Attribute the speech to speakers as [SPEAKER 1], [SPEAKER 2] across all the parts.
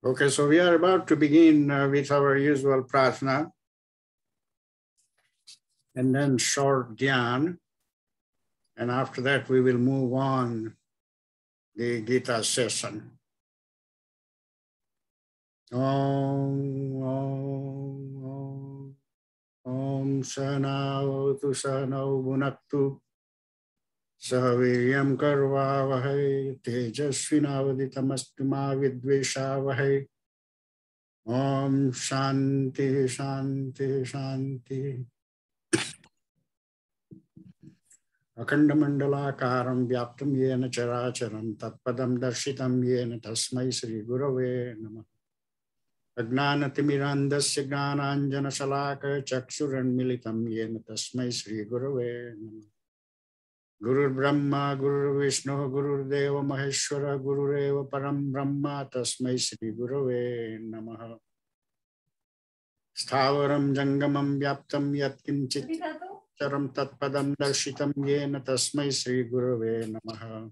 [SPEAKER 1] Okay, so we are about to begin with our usual prarthana and then short dhyan. And after that, we will move on the Gita session. Om, Om, Om, Om Sanavatu Sanau Bhunaktu Sahaviryam Karvavahai Tejasvinavaditamastu Ma Vidveshavahai Om Shanti Shanti Shanti Akandamandalakaram Vyaptam Yena Characharam Tatpadam Darshitam Yena Tasmai Sri Gurave Namah Ajnanatimirandasya Gnananjana Shalaka Chakshuranmilitam Yena Tasmai Sri Gurave Namah Gurur Brahma Gurur Vishnu Gurur Deva Maheshwara Gurureva Param Brahma Tasmai Sri Gurave Namah Sthavaram Jangamam Vyaptam Yatkinchit Charam Tatpadam Darshitam Yena Tasmai Sri Gurave Namaha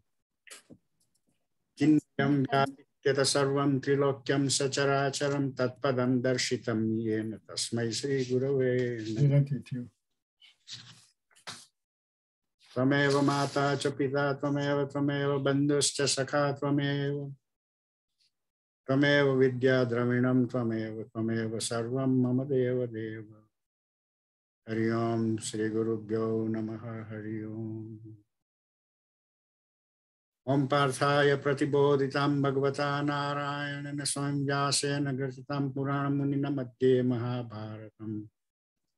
[SPEAKER 1] Kinyam Vyapityata Sarvam Trilokyam Sacharacharam Tatpadam Darshitam Yena Tasmai Sri Gurave Namaha Tvameva Mata Cha Pita Tvameva Bandhuscha Sakha Tvameva Vidya Dravinam Tvameva Sarvam Mama Deva Deva Hari Om Sri Gurubhyo Namaha Hari Om Om Parthaya Pratibodhitam Bhagavata Narayana Swam Vyasena Gratitam Purana Munina Madhye Mahabharatam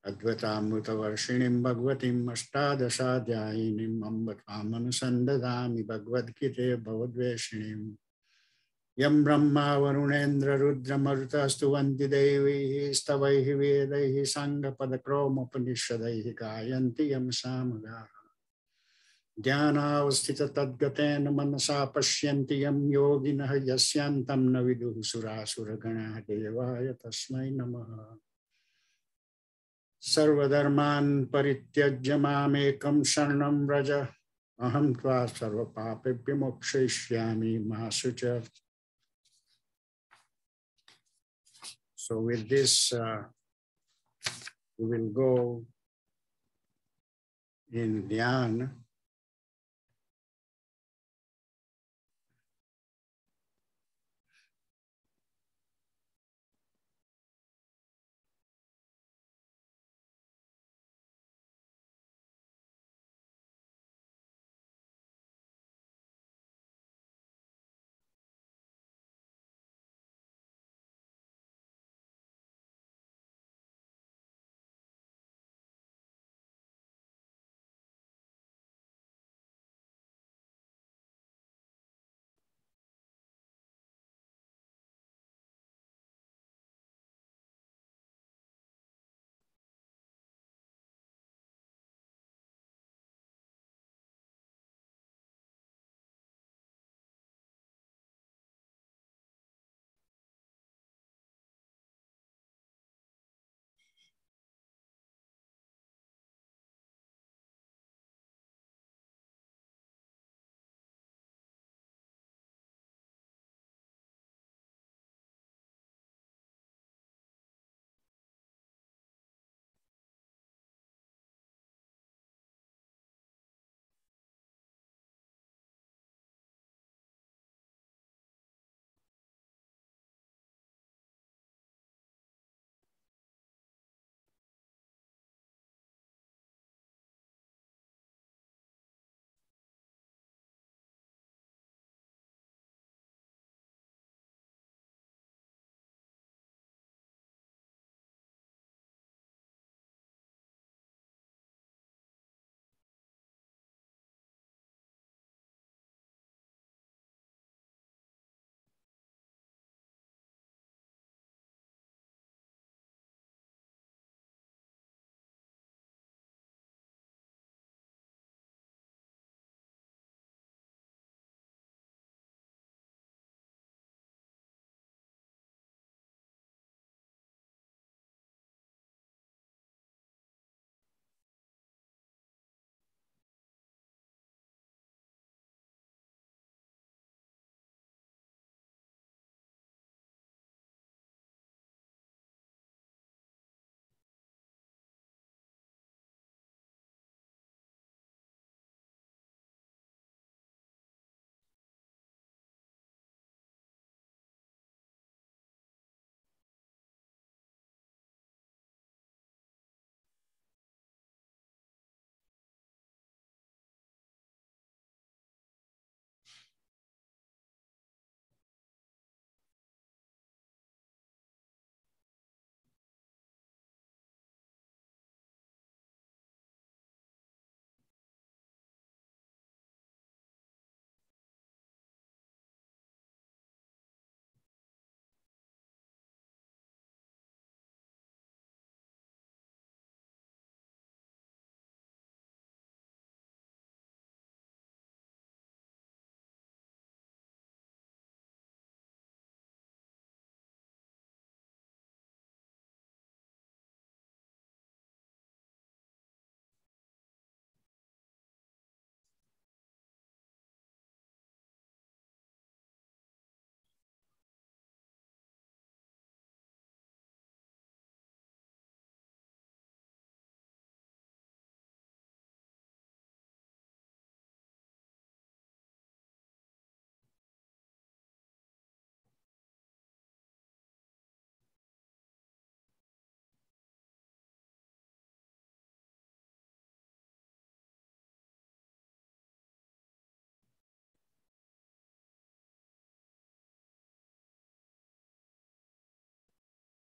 [SPEAKER 1] Advatamruta Varshinim Bhagavatim Ashtadashaadhyayinim Ambatamanu Bhagavad Gita Bhavadveshinim Yam Brahma Varunendra Rudra Maruta Stuvanti Devi Stavaihi Vedaihi Sangha Padakroma Upanishadaihi Gayanti Yam Samagara Dhyanaavasthita Tadgatena Manasa Pashyanti Yam Yoginah Yasyantam Naviduh Surasura Gana Devaya Tasmai Namaha Sarvadharman Parityajya Mamekam Sharanam Raja Aham Tva Sarva Papebhyo Mokshayishyami Mahasucha. So with this, we will go in dhyan.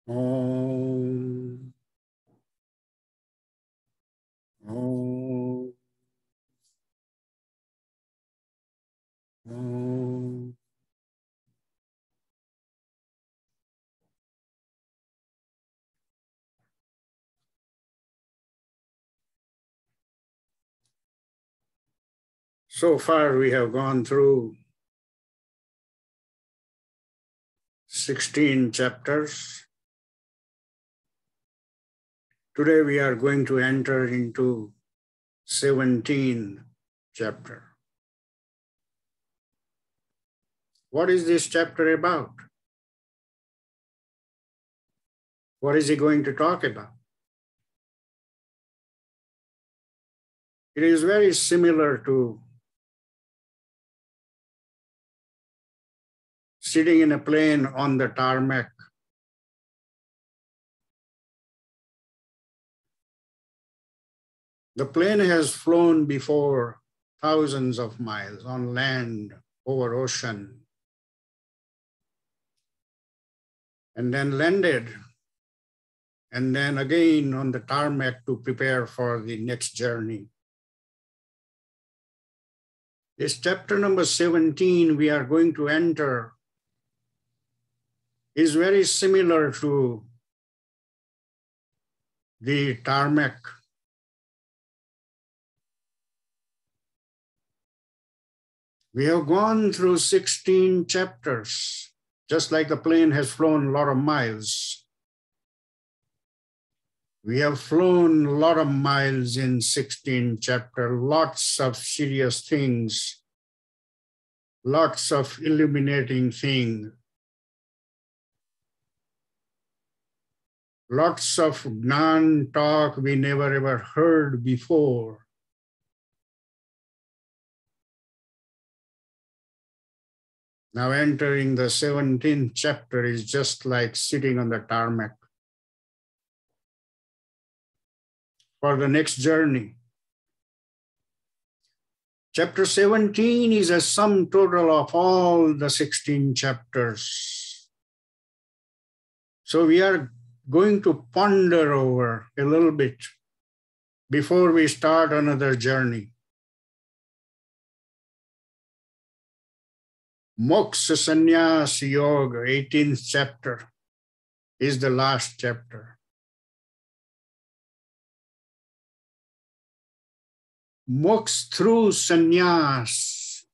[SPEAKER 1] Om. Om. Om. So far we have gone through 16 chapters. Today we are going to enter into 17th chapter. What is this chapter about? What is he going to talk about? It is very similar to sitting in a plane on the tarmac. The plane has flown before thousands of miles on land, over ocean, and then landed, and then again on the tarmac to prepare for the next journey. This chapter number 17 we are going to enter is very similar to the tarmac. We have gone through 16 chapters, just like the plane has flown a lot of miles. We have flown a lot of miles in 16 chapters, lots of serious things, lots of illuminating things, lots of Gnan talk we never ever heard before. Now entering the 17th chapter is just like sitting on the tarmac for the next journey. Chapter 17 is a sum total of all the 16 chapters. So we are going to ponder over a little bit before we start another journey. Moksha Sannyas Yoga, 18th chapter, is the last chapter. Moksha through sannyas.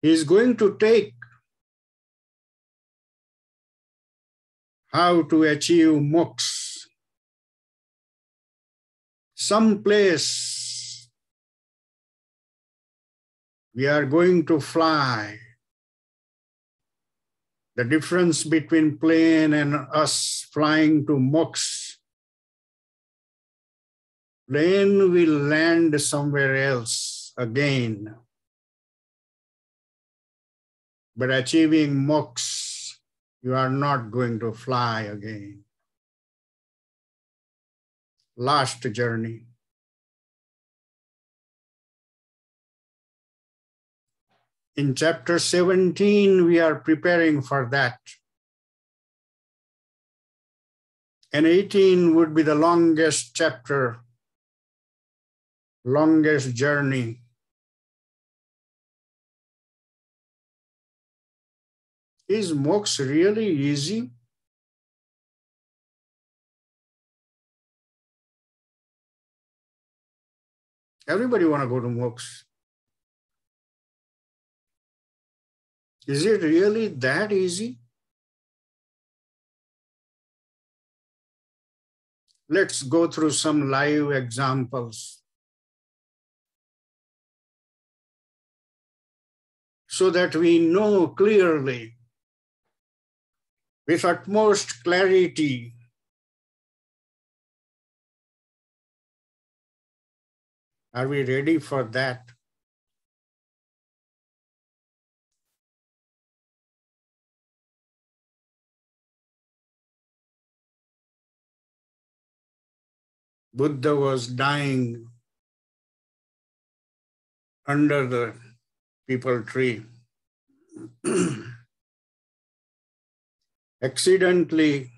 [SPEAKER 1] He is going to take how to achieve moksha. Someplace we are going to fly. The difference between plane and us flying to moksha. Plane will land somewhere else again. But achieving moksha, you are not going to fly again. Last journey. In chapter 17, we are preparing for that. And 18 would be the longest chapter, longest journey. Is moksha really easy? Everybody want to go to moksha. Is it really that easy? Let's go through some live examples so that we know clearly, with utmost clarity, are we ready for that? Buddha was dying under the peepal tree. Accidentally,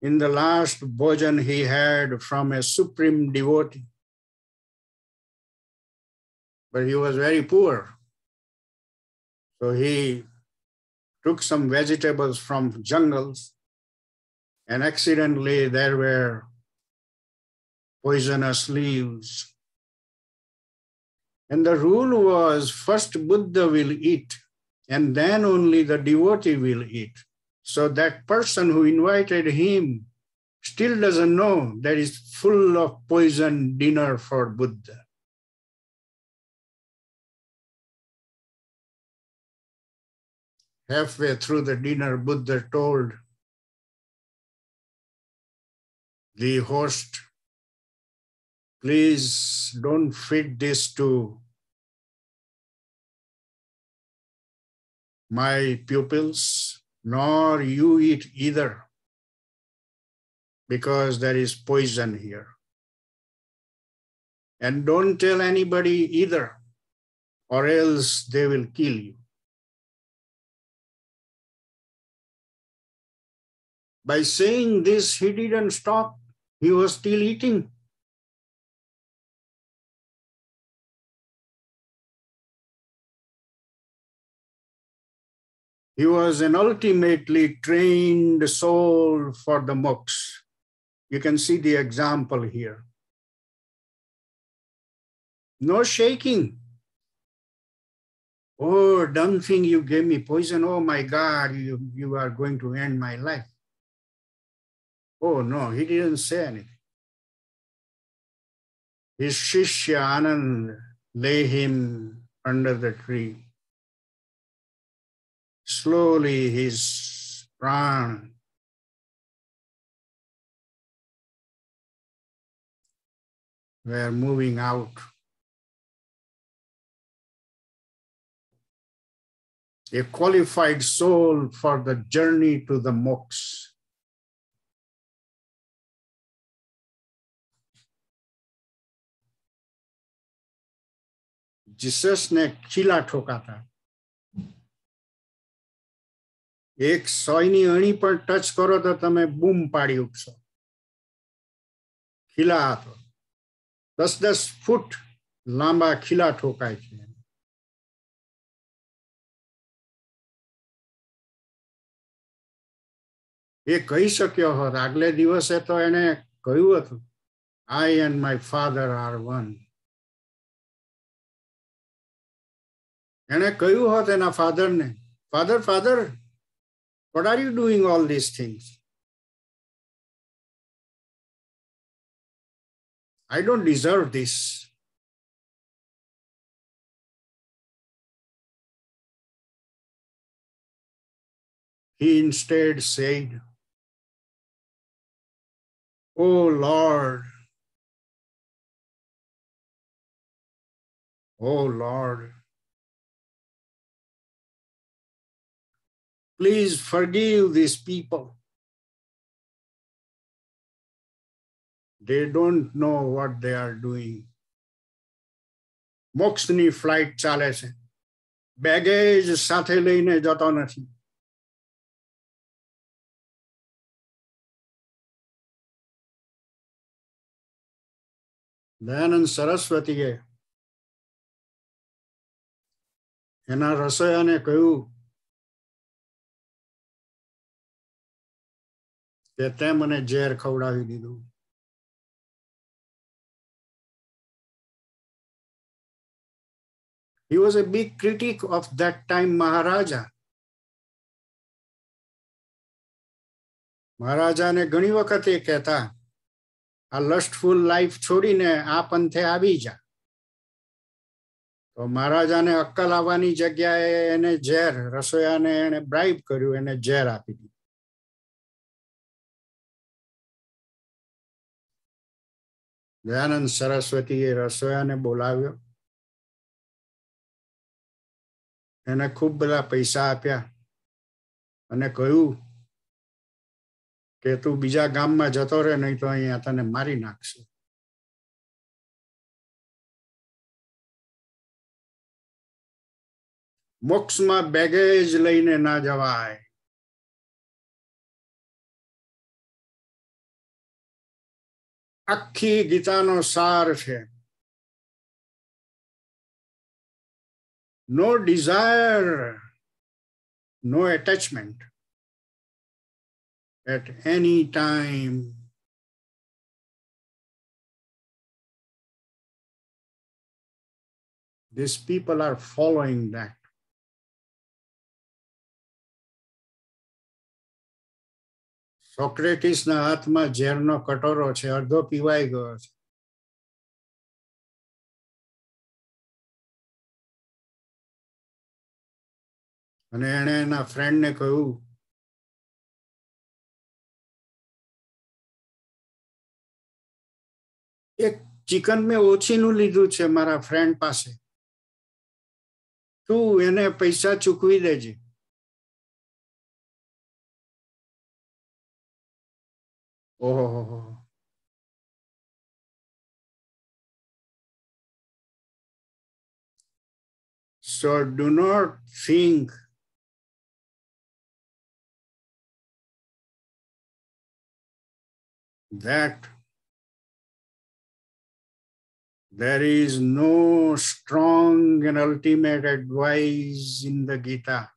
[SPEAKER 1] in the last bhojan he had from a supreme devotee, but he was very poor. So he took some vegetables from jungles, and accidentally there were poisonous leaves. And the rule was first Buddha will eat, and then only the devotee will eat. So that person who invited him still doesn't know there is full of poison dinner for Buddha. Halfway through the dinner, Buddha told the host, please don't feed this to my pupils, nor you eat either, because there is poison here. And don't tell anybody either, or else they will kill you. By saying this, he didn't stop. He was still eating. He was an ultimately trained soul for the moksha. You can see the example here. No shaking. Oh, dumb thing, you gave me poison. Oh my God, you are going to end my life. Oh no, he didn't say anything. His Shishya Anand lay him under the tree. Slowly his prana were moving out. A qualified soul for the journey to the moksha. Jesus ने खिला ठोका था. एक सोयनी अणी पर touch करो तो तमे बूम पाड़ी उठशो. खिला હતો. 10-10 फूट लांबा खिला ठोकाय છે. એ કહી શક્યો હોત. આગલે દિવસે તો એને કહ્યું હતું, I and my father are one. એને કહ્યું હોત એના ફાધરને, Father, what are you doing all these things? I don't deserve this. He instead said, Oh Lord, please forgive these people. They don't know what they are doing. મોક્ષની flight ચાલે છે. Baggage સાથે લઈને જતો નથી. દયાનંદ સરસ્વતીએ એના રસોયાને કહ્યું કે તે મને ઝેર ખવડાવી દીધું. He was a big critic of that time Maharaja. મહારાજાને ઘણી વખત એ કહેતા, આ લસ્ટફુલ લાઈફ છોડીને આ પંથે આવી જા. તો મહારાજાને અક્કલ આવવાની જગ્યાએ એને ઝેર, રસોયાને એને બ્રાઇબ કર્યું, એને ઝેર આપી દીધું. દયાનંદ સરસ્વતીએ રસોયાને બોલાવ્યો, એને ખૂબ બધા પૈસા આપ્યા અને કહ્યું કે તું બીજા ગામમાં જતો રહે, નહીં તો અહીંયા તને મારી નાખશે. મોક્ષમાં બેગેજ લઈને ના જવાય. આખી ગીતાનો સાર છે. No desire, no attachment at any time. These people are following that. સોક્રેટિસના હાથમાં ઝેરનો કટોરો છે, અડધો પીવાઈ ગયો છે. અને એણે એના ફ્રેન્ડને કહ્યું, એક ચિકન મેં ઓછીનું લીધું છે મારા ફ્રેન્ડ પાસે, તું એને પૈસા ચૂકવી દેજે. ઓહો. So do not think that there is no strong and ultimate advice in the Gita.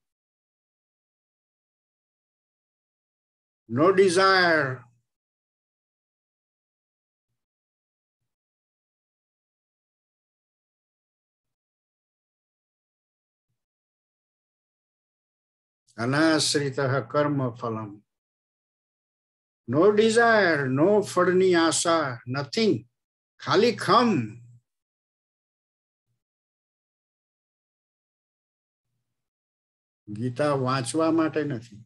[SPEAKER 1] No desire. Anasritah karma phalam. No desire, no fadni asa, nothing. Khali kham. Gita વાંચવા માટે નથી,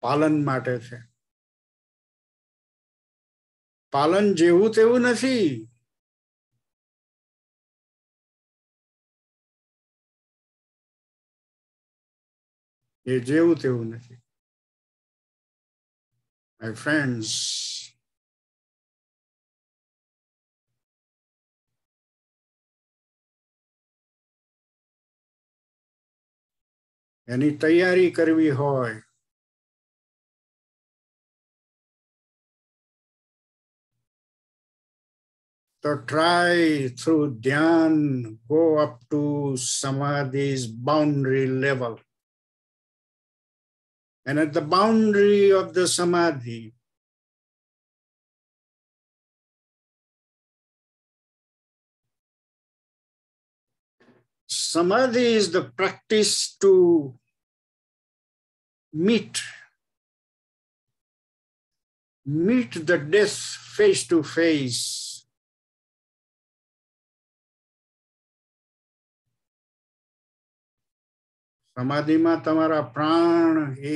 [SPEAKER 1] પાલન માટે છે. પાલન જેવું તેવું નથી. એ જેવું તેવું નથી. My friends, એની તૈયારી કરવી હોય તો try through dhyan, go up to samadhi's boundary level. And at the boundary of the samadhi, samadhi is the practice to meet the death face to face. સમાધિમાં તમારા પ્રાણ એ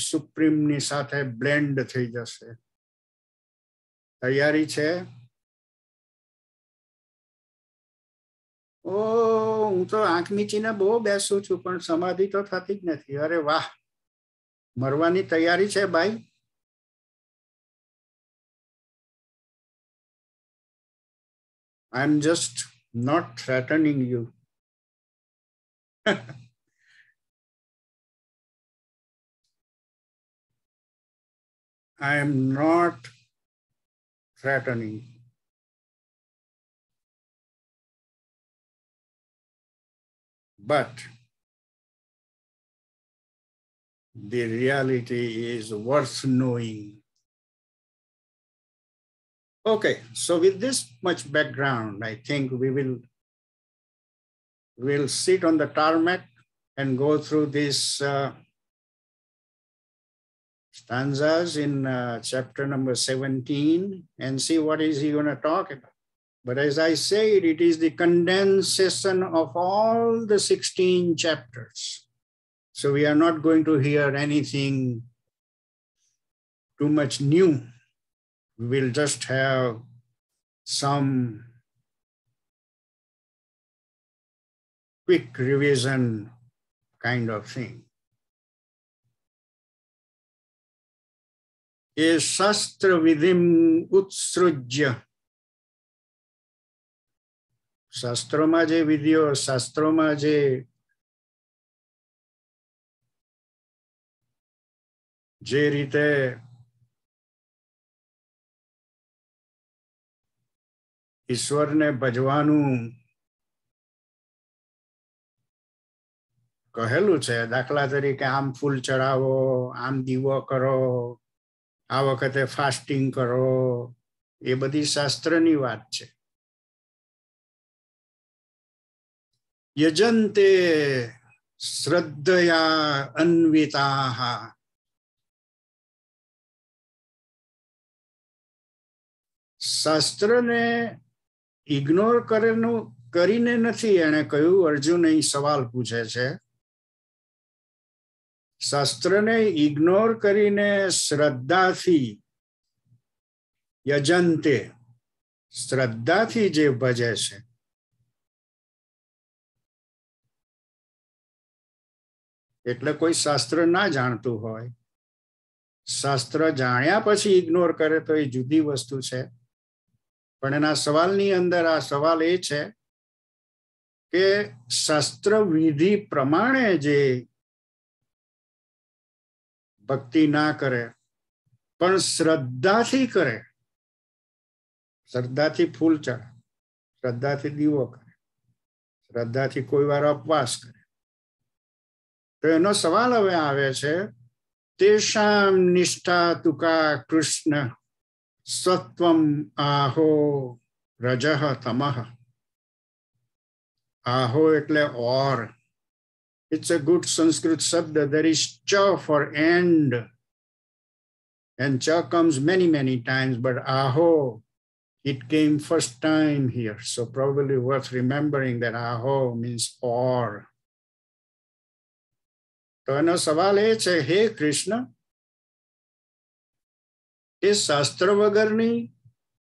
[SPEAKER 1] સુપ્રીમની સાથે બ્લેન્ડ થઈ જશે. તૈયારી છે? ઓ હું તો આંખ મીચીને બહુ બેસું છું પણ સમાધિ તો થતી જ નથી. અરે વાહ, મરવાની તૈયારી છે ભાઈ? I am just not threatening you. I am not threatening. But the reality is worth knowing. Okay, so with this much background, I think we'll sit on the tarmac and go through these stanzas in chapter number 17 and see what is he going to talk about. But as I said, it is the condensation of all the 16 chapters. So we are not going to hear anything too much new. We will just have some quick revision kind of thing. ये शास्त्र विधिम उत्सृज्य, શાસ્ત્રોમાં જે વિધિઓ, શાસ્ત્રોમાં જે જે રીતે ઈશ્વરને ભજવાનું કહેલું છે, દાખલા તરીકે આમ ફૂલ ચડાવો, આમ દીવો કરો, આ વખતે ફાસ્ટિંગ કરો, એ બધી શાસ્ત્રની વાત છે. યજન્તે શ્રદ્ધયા અન્વિતાઃ, શાસ્ત્રને ઇગ્નોર કરીને નથી એને કહ્યું. અર્જુન અહીં સવાલ પૂછે છે. શાસ્ત્રને ઇગ્નોર કરીને શ્રદ્ધાથી, યજન્તે શ્રદ્ધાથી જે ભજે છે, એટલે કોઈ શાસ્ત્ર ના જાણતું હોય, શાસ્ત્ર જાણ્યા પછી ઇગ્નોર કરે તો એ જુદી વસ્તુ છે. પણ એના સવાલની અંદર આ સવાલ એ છે કે શાસ્ત્ર વિધિ પ્રમાણે જે ભક્તિ ના કરે પણ શ્રદ્ધાથી કરે, શ્રદ્ધાથી ફૂલ ચડે, શ્રદ્ધાથી દીવો કરે, શ્રદ્ધાથી કોઈ વાર ઉપવાસ કરે, તો એનો સવાલ હવે આવે છે, તેષામ નિષ્ઠા તુકા કૃષ્ણ સત્વમ આહો રજઃ તમઃ. આહો એટલે or. It's a good Sanskrit shabda. There is cha for and cha comes many times, but aho, it came first time here. So probably worth remembering that aho means or. તો એનો સવાલ એ છે, હે કૃષ્ણ, એ શાસ્ત્ર વગરની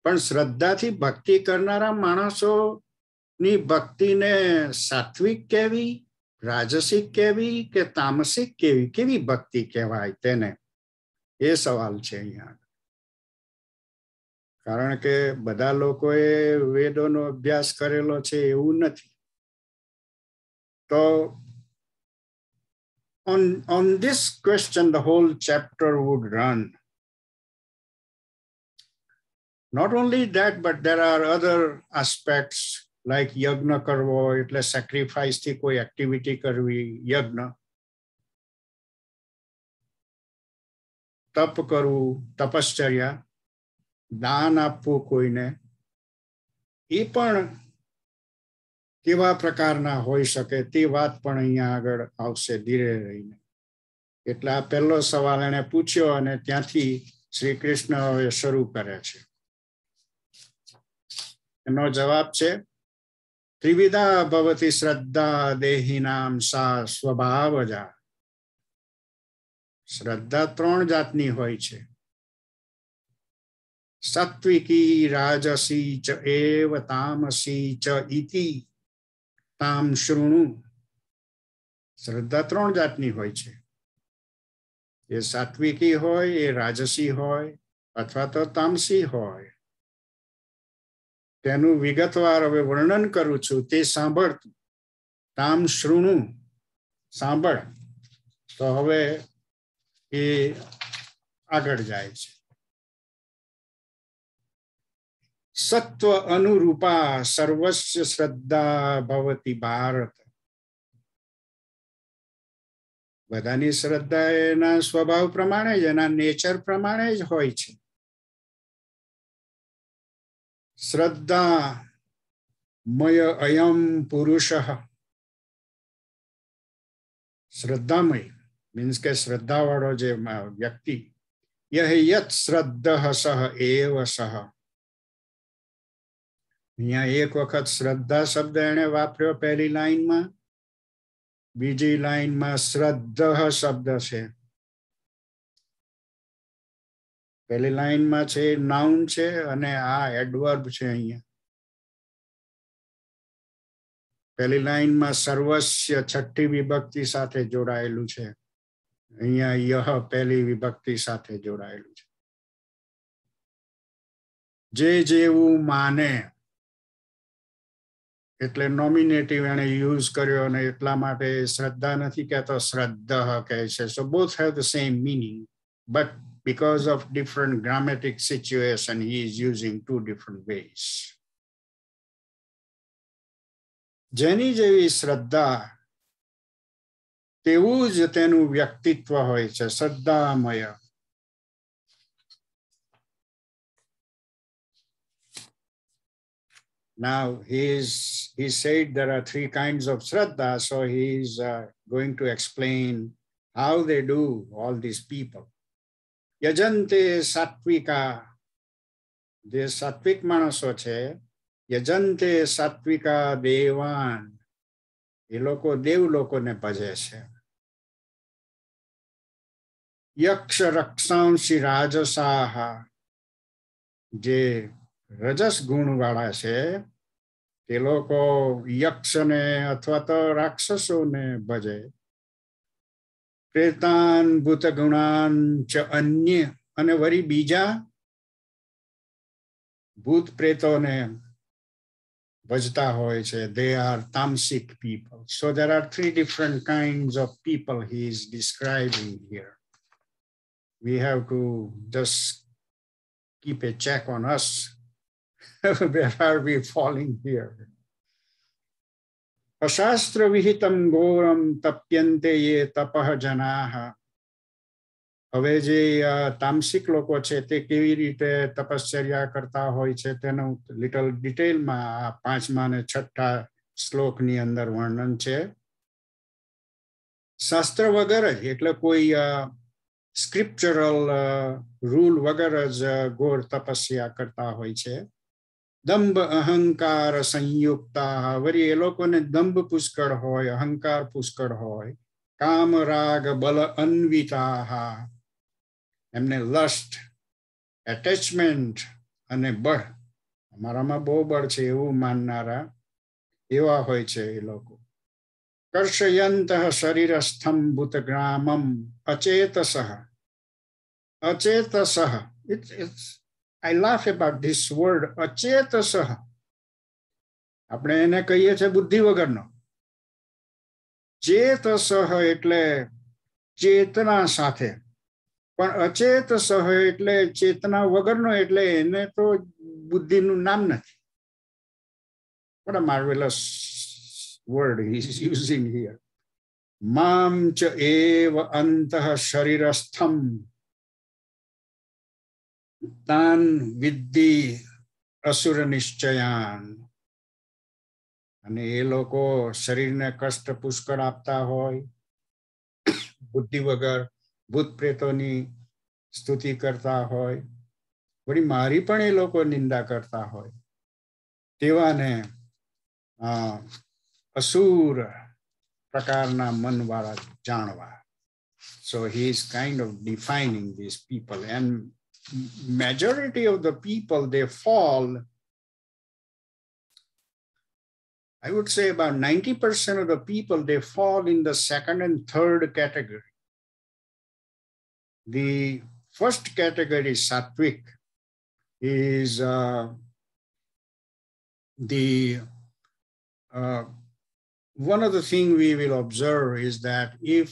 [SPEAKER 1] પણ શ્રદ્ધાથી ભક્તિ કરનારા માણસોની ભક્તિને સાત્વિક કેવી, રાજસિક કેવી કે તામસિક કેવી, કેવી ભક્તિ કહેવાય તેને? એ સવાલ છે અહીંયા. કારણ કે બધા લોકોએ વેદોનો અભ્યાસ કરેલો છે એવું નથી. તો on this question the whole chapter would run. Not only that, but there are other aspects like યજ્ઞ કરવો એટલે સેક્રિફાઈસ થી કોઈ એક્ટિવિટી કરવી, યજ્ઞ, તપ કરવું, તપશ્ચર્યા, દાન આપવું કોઈને, એ પણ કેવા પ્રકારના હોઈ શકે તે વાત પણ અહીંયા આગળ આવશે ધીરે રહીને. એટલે આ પહેલો સવાલ એને પૂછ્યો અને ત્યાંથી શ્રી કૃષ્ણ હવે શરૂ કરે છે. એનો જવાબ છે, ત્રિવિધા ભવતિ શ્રદ્ધા દેહિનામ સા સ્વભાવજા. શ્રદ્ધા 3 જાતની હોય છે. સાત્વિકી રાજસી ચ એવ તામસી ચ ઇતિ તામ શૃણુ. શ્રદ્ધા 3 જાતની હોય છે. એ સાત્વિકી હોય, એ રાજસી હોય અથવા તો તામસી હોય. તેનું વિગતવાર હવે વર્ણન કરું છું, તે સાંભળ. તામ શૃણુ, સાંભળ. તો હવે એ આગળ જાય છે. સત્વ અનુરૂપા સર્વસ્ય શ્રદ્ધા ભવતી ભારત. બધાની શ્રદ્ધા એના સ્વભાવ પ્રમાણે જ, એના નેચર પ્રમાણે જ હોય છે. શ્રદ્ધા મય અયમ પુરુષ. શ્રદ્ધામય મીન્સ કે શ્રદ્ધા વાળો જે વ્યક્તિ, યહ યત શ્રદ્ધઃ સહ એવ સહ. અહીંયા એક વખત શ્રદ્ધા શબ્દ એને વાપર્યો પહેલી લાઈનમાં, બીજી લાઈનમાં શ્રદ્ધઃ શબ્દ છે. પહેલી લાઈનમાં છે નાઉન છે અને આ એડવર્બ છે. અહીંયા પહેલી લાઈનમાં સર્વસ્ય છઠ્ઠી વિભક્તિ સાથે જોડાયેલું છે. અહીંયા યહ પહેલી વિભક્તિ સાથે જોડાયેલું છે. જે જેવું માને એટલે નોમિનેટિવ એને યુઝ કર્યો અને એટલા માટે શ્રદ્ધા નથી કહેતો, શ્રદ્ધા કહે છે. So both have the same meaning. but because of different grammatic situation, he is using two different ways. જેની જેવી શ્રદ્ધા તેવું જ તેનું વ્યક્તિત્વ હોય છે, શ્રદ્ધામય. Now he said there are three kinds of Shraddha, so he is going to explain how they do, all these people. Yajante Satvika, the Satvik manaso છે, Yajante Satvika Devan, એ લોકો દેવ લોકોને ભજે છે. યક્ષ રક્ષાંશી રાજસાહા, જે રજસ ગુણ વાળા છે તે લોકો યક્ષને અથવા તો રાક્ષસોને ભજે. પ્રેતાન ભૂત ગુણાન ચ અન્ય, અને વળી બીજા ભૂત પ્રેતોને ભજતા હોય છે. They are tamasic people. So there are three different kinds of people he is describing here. We have to just keep a check on us. Where are we falling here? Ashastra vihitam ghoram tapyante ye tapah janaha. હવે જે તામસિક લોકો છે તે કેવી રીતે તપશ્ચર્યા કરતા હોય છે તેનું લિટલ ડિટેલમાં આ 5મા અને 6ઠા શ્લોકની અંદર વર્ણન છે. શાસ્ત્ર વગર જ, એટલે કોઈ સ્ક્રિપ્ચરલ રૂલ વગર જ ઘોર તપસ્યા કરતા હોય છે. દંભ અહંકાર સંયુક્તા, વળી એ લોકોને દંભ પુષ્કળ હોય, અહંકાર પુષ્કળ હોય. કામ રાગ બલ અન્વિતા, એમને લસ્ટ, એટેચમેન્ટ અને બળ, અમારામાં બહુ બળ છે એવું માનનારા એવા હોય છે એ લોકો. કર્ષયંત શરીરસ્થમ ભૂતગ્રામમ અચેતસઃ. અચેતસઃ, I laugh about this word, અચેતસઃ. આપણે એને કહીએ છીએ બુદ્ધિ વગરનો. ચેતસઃ એટલે ચેતના સાથે, પણ અચેતસઃ એટલે ચેતના વગરનો, એટલે એને તો બુદ્ધિનું નામ નથી. What a marvelous word he is using here. Mam cha eva antah sharirastham tan viddhi asura nishchayan. અને એ લોકો શરીરને કષ્ટ પુષ્કળ આપતા હોય, બુદ્ધિ વગર ભૂત પ્રેતોની સ્તુતિ કરતા હોય, વળી મારી પણ એ લોકો નિંદા કરતા હોય, તેવાને અસુર પ્રકારના મનવાળા જાણવા. So he is kind of defining these people, and majority of the people, they fall, I would say about 90% of the people, they fall in the second and third category. The first category, Sattvic, is one of the things we will observe is that if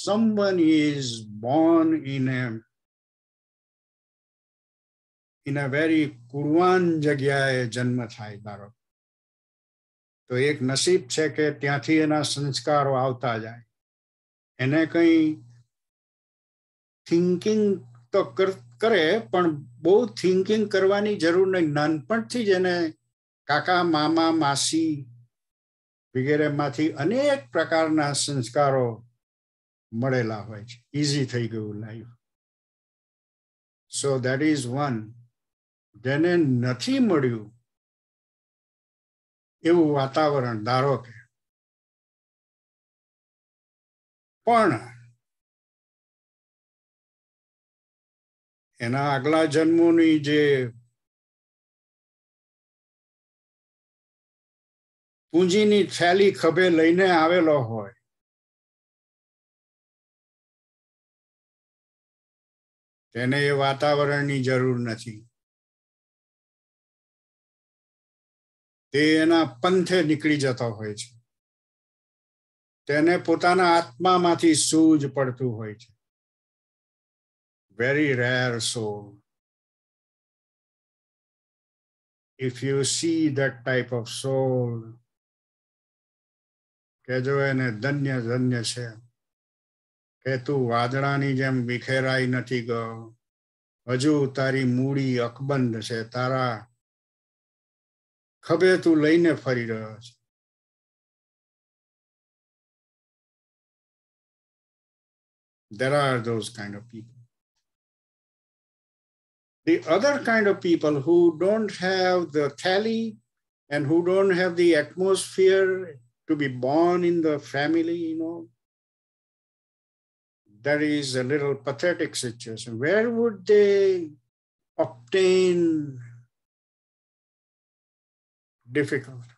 [SPEAKER 1] someone is born in a very kurwan jagyaye janma થાય, ધારો તો એક નસીબ છે કે ત્યાંથી એના સંસ્કારો આવતા જાય. એને કઈ થિંકિંગ તો કરે, પણ બહુ થિંકિંગ કરવાની જરૂર નહીં. નાનપણથી જ એને કાકા મામા માસી વગેરેમાંથી અનેક પ્રકારના સંસ્કારો મળેલા હોય છે. ઇઝી થઈ ગયું life. So that is one. જેને નથી મળ્યું એવું વાતાવરણ, ધારો કે, પણ એના આગલા જન્મોની જે પૂંજીની થેલી ખભે લઈને આવેલો હોય, તેને એ વાતાવરણની જરૂર નથી. તે એના પંથે નીકળી જતો હોય છે. તેને પોતાના આત્મામાંથી સૂઝ પડતું હોય છે. very rare soul. If you see that type of soul, કહેજો એને ધન્ય ધન્ય છે કે તું વાદળાની જેમ વિખેરાઈ નથી ગયો, હજુ તારી મૂડી અકબંધ છે, તારા ખભે તું લઈને ફરી રહ્યો છે. There are those kind of people. The other kind of people who don't have the tally and who don't have the atmosphere to be born in the family, that is a little pathetic situation. Where would they obtain? Difficult.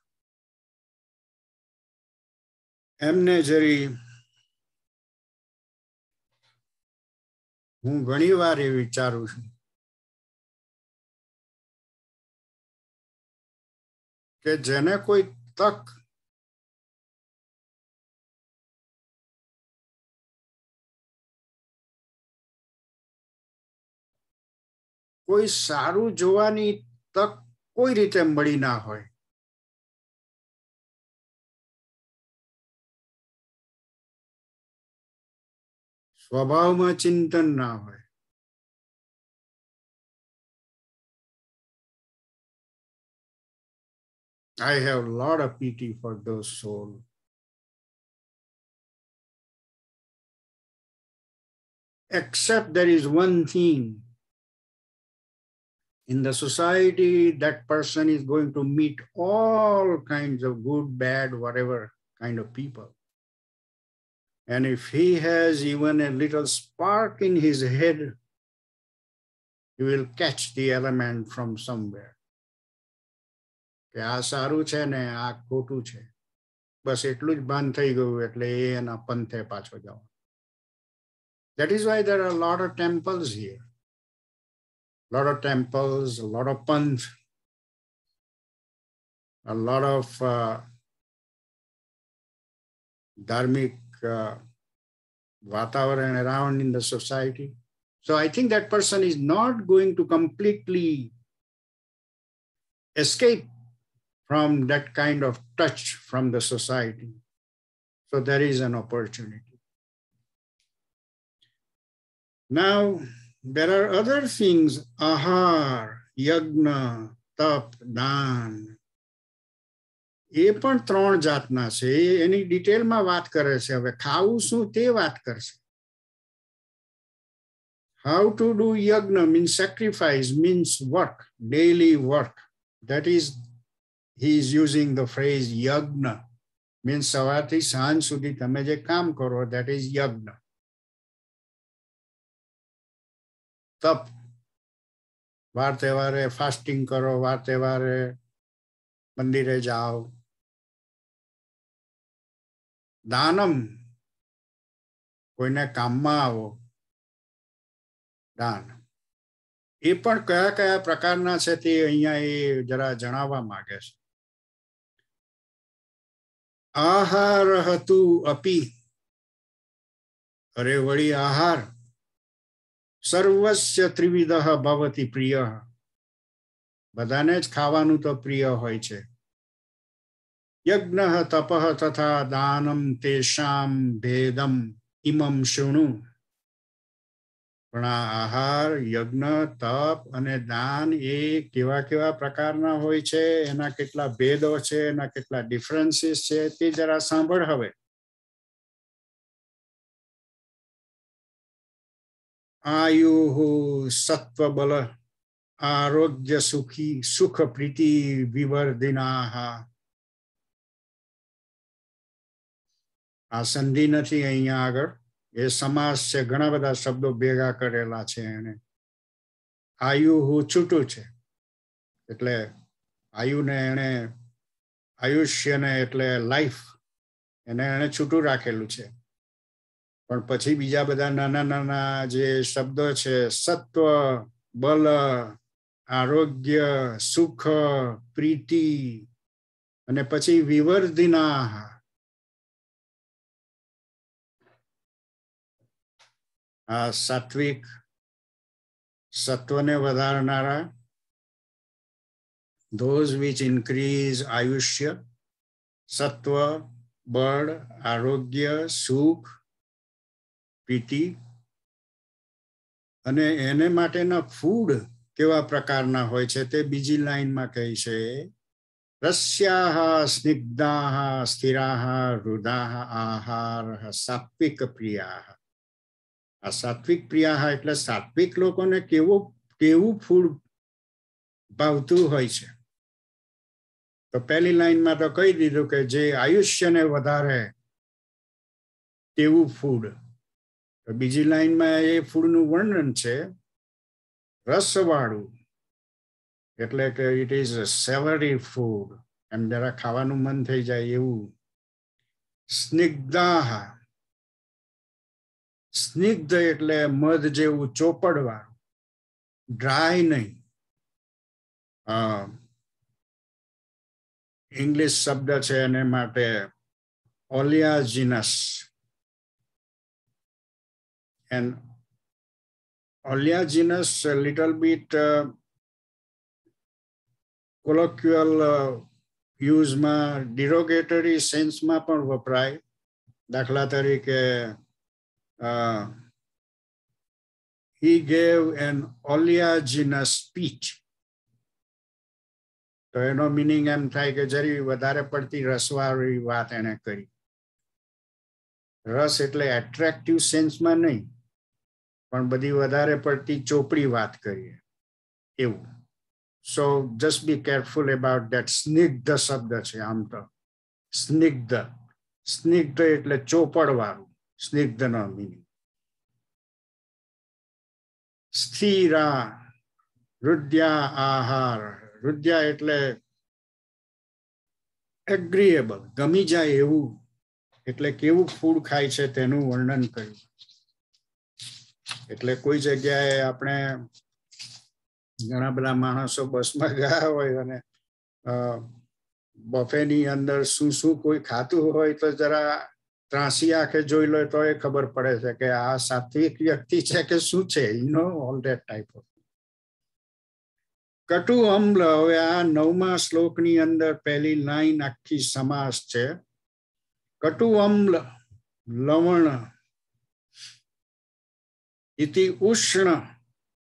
[SPEAKER 1] એમને જરી હું ઘણી વાર એ વિચારું છું કે જેને કોઈ તક કોઈ સારું જોવાની તક કોઈ રીતે મળી ના હોય, સ્વભાવમાં ચિંતન ના હોય, I have a lot of pity for those souls. Except there is one thing. In the society, that person is going to meet all kinds of good, bad, whatever kind of people. And if he has even a little spark in his head, he will catch the element from somewhere. કે આ સારું છે ને આ ખોટું છે, બસ એટલું જ ભાન થઈ ગયું એટલે એના પંથે પાછો જાવ. That is why there are a lot of temples here. Lot of temples, a lot of panth, a lot of dharmic vatavaran around in the society. So I think that person is not going to completely escape from that kind of touch from the society. So there is an opportunity. Now, there are other things, ahar, yagna, tap, દાન. એ પણ 3 જાતના છે. એની ડિટેલમાં વાત કરે છે. હવે ખાવું શું તે વાત કરશે. How to do yagna means sacrifice, means work, daily work. That is, he is using the phrase yagna, means સવારથી સાંજ સુધી તમે જે કામ કરો, that is yagna. તપ, વાર તહેવારે ફાસ્ટિંગ કરો, વાર તહેવારે મંદિરે જાઓ. દાનમ, કોઈને કામમાં આવો, દાન. એ પણ કયા કયા પ્રકારના છે તે અહીંયા એ જરા જણાવવા માંગે છે. આહારહતુ અપી, અરે વળી આહાર સર્વસ્ય ત્રિવિધઃ ભવતિ પ્રિય, બધાને જ ખાવાનું તો પ્રિય હોય છે. યજ્ઞઃ તપઃ તથા દાનમ તેષામ ભેદમ ઇમમ શૃણુ. પણ આ આહાર, યજ્ઞ, તપ અને દાન એ કેવા કેવા પ્રકારના હોય છે, એના કેટલા ભેદો છે, એના કેટલા ડિફરન્સીસ છે તે જરા સાંભળ હવે. આયુઃ સત્વબલ આરોગ્ય સુખી સુખ પ્રીતિ વિવર્ધિનાઃ. આ સંધિ નથી અહીંયા આગળ, એ સમાસ છે. ઘણા બધા શબ્દો ભેગા કરેલા છે એને. આયુઃ છૂટું છે, એટલે આયુને એને આયુષ્યને એટલે લાઈફ એને એને છૂટું રાખેલું છે. પણ પછી બીજા બધા નાના નાના જે શબ્દો છે, સત્વ, બલ, આરોગ્ય, સુખ, પ્રીતિ અને પછી વિવર્ધિના. આ સાત્વિક, સત્વને વધારનારા, those which increase આયુષ્ય, સત્વ, બળ, આરોગ્ય, સુખ, પ્રીતિ. અને એને માટેના ફૂડ કેવા પ્રકારના હોય છે તે બીજી લાઈનમાં કહે છે. રસ્યાહ સ્નિગ્ધાહ સ્થિરાહ હૃદાહ આહાર સાત્વિક પ્રિયાહ. આ સાત્વિક પ્રિયાહ એટલે સાત્વિક લોકોને કેવું ફૂડ ભાવતું હોય છે. તો પહેલી લાઈનમાં તો કહી દીધું કે જે આયુષ્યને વધારે તેવું ફૂડ. તો બીજી લાઈનમાં એ ફૂડનું વર્ણન છે રસવાળું, એટલે કે ઇટ ઇઝ સેવરી ફૂડ, એમ જરા ખાવાનું મન થઈ જાય એવું. સ્નિગ્ધાહ, સ્નિગ્ધ એટલે મધ જેવું ચોપડવાળું, ડ્રાય નહીં. ઇંગ્લિશ શબ્દ છે એને માટે ઓલિયાજીનસ. And oleaginous a little bit colloquial use માં derogatory sense માં પણ વપરાય. દાખલા તરીકે he gave an oleaginous speech. તો એનો મીનિંગ એમ થાય કે જરી વધારે પડતી રસવાળી વાત એને કરી. રસ એટલે એટ્રેક્ટિવ સેન્સમાં નહીં, પણ બધી વધારે પડતી ચોપડી વાત કરીએ એવું. So just be careful about that. સ્નિગ્ધ શબ્દ છે આમ તો. સ્નિગ્ધ, સ્નિગ્ધ એટલે ચોપડવાળું, સ્નિગ્ધનો મીનિંગ. સ્થિરા, હૃદયા આહાર. હૃદયા એટલે એગ્રીએબલ, ગમી જાય એવું. એટલે કેવું ફૂડ ખાય છે તેનું વર્ણન કર્યું. એટલે કોઈ જગ્યાએ આપણે ઘણા બધા માણસો બસમાં ગયા હોય અને બફેની અંદર શું શું કોઈ ખાતું હોય તો જરા ત્રાસી આંખે જોઈ લો તો એ ખબર પડે છે કે આ સાત્વિક વ્યક્તિ છે કે શું છે. You know all that type of. કટુ અમ્લ. હવે આ 9મા શ્લોકની અંદર પહેલી લાઈન આખી સમાસ છે. કટુ અમ્લ લવણ, ઇતિ ઉષ્ણ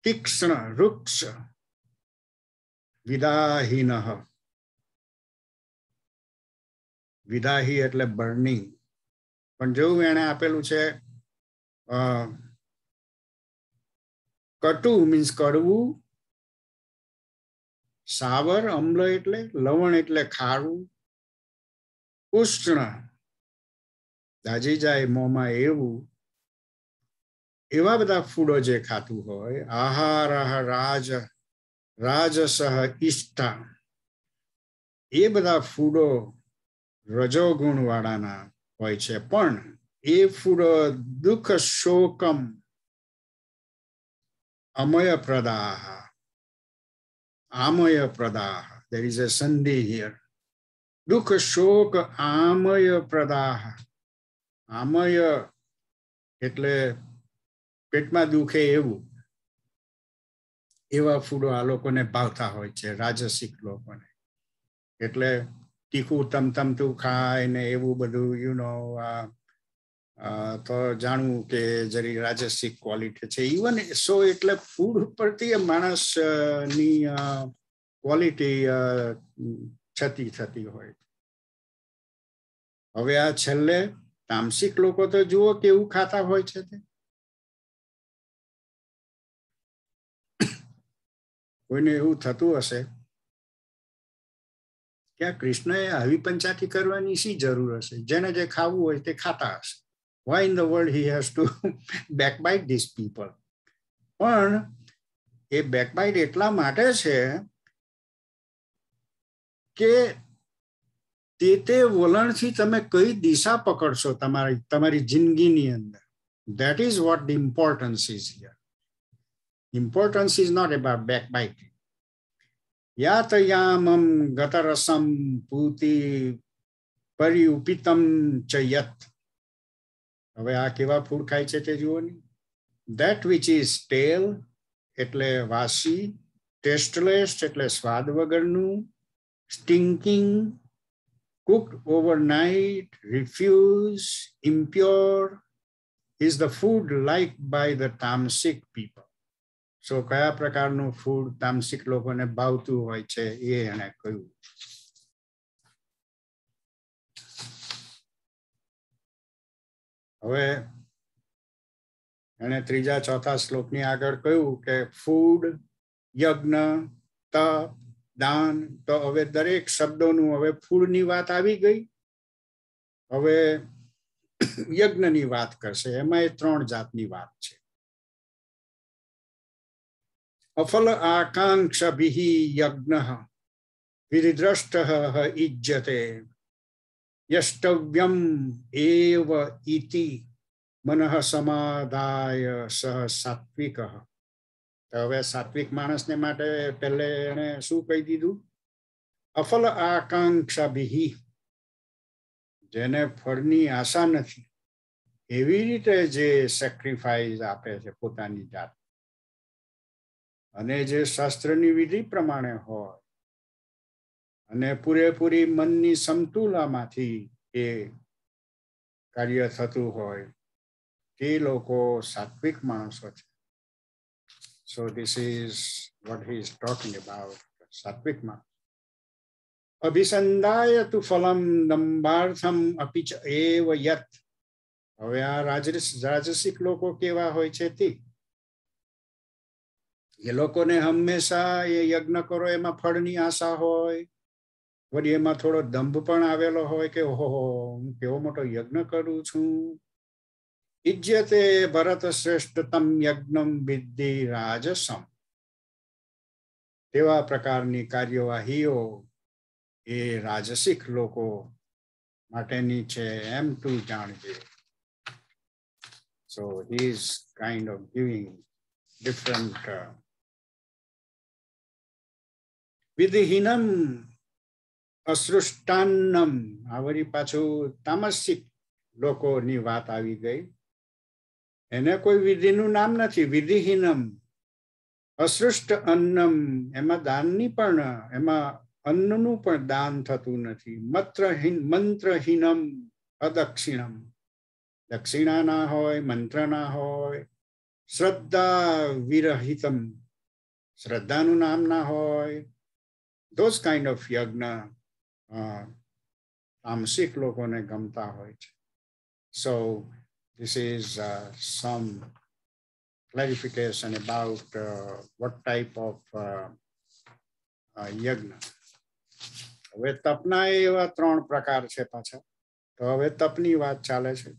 [SPEAKER 1] તીક્ષ્ણ વૃક્ષ વિદાહીન. વિદાહી એટલે બર્નિંગ, પણ જેવું એને આપેલું છે કટુ મીન્સ કડવું, સાવર, અમ્લ એટલે લવણ એટલે ખારું, ઉષ્ણ દાજી જાય મોંમાં એવું. એવા બધા ફૂડો જે ખાતું હોય. આહાર રાજસહ ઇષ્ટા. એ બધા ફૂડો રજોગુણ વાળાના હોય છે, પણ એ ફૂડો દુઃખ શોકમ અમય પ્રદાહ. આમય પ્રદાહ. there is a સંધિ here. દુઃખ શોક આમય પ્રદાહ. આમય એટલે પેટમાં દુખે એવું. એવા ફૂડો આ લોકોને ભાવતા હોય છે, રાજસિક લોકોને. એટલે તીખું તમતમતું ખાય ને એવું બધું તો જાણવું કે જરી રાજસિક ક્વોલિટી છે. ઇવન સો એટલે ફૂડ ઉપરથી માણસની ક્વોલિટી થતી હોય. હવે આ છેલ્લે તામસિક લોકો તો જુઓ કેવું ખાતા હોય છે. તે કોઈને એવું થતું હશે કે આ કૃષ્ણએ આવી પંચાયતી કરવાની શી જરૂર હશે? જેને જે ખાવું હોય તે ખાતા હશે. Why in the world he has to backbite these people? પણ એ બેકબાઇટ એટલા માટે છે કે તે વલણથી તમે કઈ દિશા પકડશો તમારી જિંદગીની અંદર. That is what the importance is here. Importance is not about backbiting. યાતયામમ ગતરસમ પૂતિ પરિઉપિતમ ચ યત. હવે આ કેવા ફૂડ ખાય છે તે જુઓ ને. That which is stale એટલે વાસી, ટેસ્ટલેસ એટલે સ્વાદ વગરનું, સ્ટિંકિંગ, cooked overnight, refuse, impure is the food liked by the tamasic people. So કયા પ્રકારનું ફૂડ તામસિક લોકોને ભાવતું હોય છે એ એને કહ્યું. હવે એને ત્રીજા ચોથા શ્લોકની આગળ કહ્યું કે ફૂડ, યજ્ઞ, તપ, દાન. તો હવે દરેક શબ્દોનું હવે ફૂડની વાત આવી ગઈ. હવે યજ્ઞની વાત કરશે. એમાં એ 3 જાતની વાત છે. અફલ આકાંક્ષાભિઃ યજ્ઞઃ વિધિદ્રષ્ટઃ ઇજ્યતે યષ્ટવ્યમ એવ ઇતિ મનઃ સમાદાય સહ સાત્વિકઃ. હવે સાત્વિક માણસને માટે પહેલે એને શું કહી દીધું? અફલ આકાંક્ષાભિઃ, જેને ફળની આશા નથી એવી રીતે જે સેક્રિફાઈસ આપે છે પોતાની જાત, અને જે શાસ્ત્રની વિધિ પ્રમાણે હોય અને પૂરેપૂરી મનની સમતુલામાંથી એ કાર્ય થતું હોય, તે લોકો સાત્વિક માણસો છે. So this is what he is talking about, સાત્વિક માણસ. અભિસંધાય તુ ફલમ દંભાર્થમ અપિચ એવ યત. હવે આ રાજસિક લોકો કેવા હોય છે તે? એ લોકોને હંમેશા એ યજ્ઞ કરો એમાં ફળની આશા હોય, વળી એમાં થોડો દંભ પણ આવેલો હોય કે ઓહો હું કેવો મોટો યજ્ઞ કરું છું. ઇજ્યતે ભરત શ્રેષ્ઠતમ યજ્ઞમ વિદ્ધિ રાજસમ. તેવા પ્રકારની કાર્યવાહીઓ એ રાજસિક લોકો માટેની છે એમ તું જાણજે. So he is kind of giving different વિધિહીનમ અસૃષ્ટાન્નમ. આ વળી પાછું તામસિક લોકોની વાત આવી ગઈ. એને કોઈ વિધિનું નામ નથી. વિધિહીનમ અસૃષ્ટ અન્નમ, એમાં દાનની પણ, એમાં અન્નનું પણ દાન થતું નથી. મંત્રહીનમ અદક્ષિણમ, દક્ષિણા ના હોય, મંત્ર ના હોય. શ્રદ્ધા વિરહિતમ, શ્રદ્ધાનું નામ ના હોય. Those kind of યજ્ઞ તામસિક લોકોને ગમતા હોય છે. So this is some clarification about what type of યજ્ઞ. હવે તપના એવા 3 પ્રકાર છે પાછા. તો હવે તપની વાત ચાલે છે.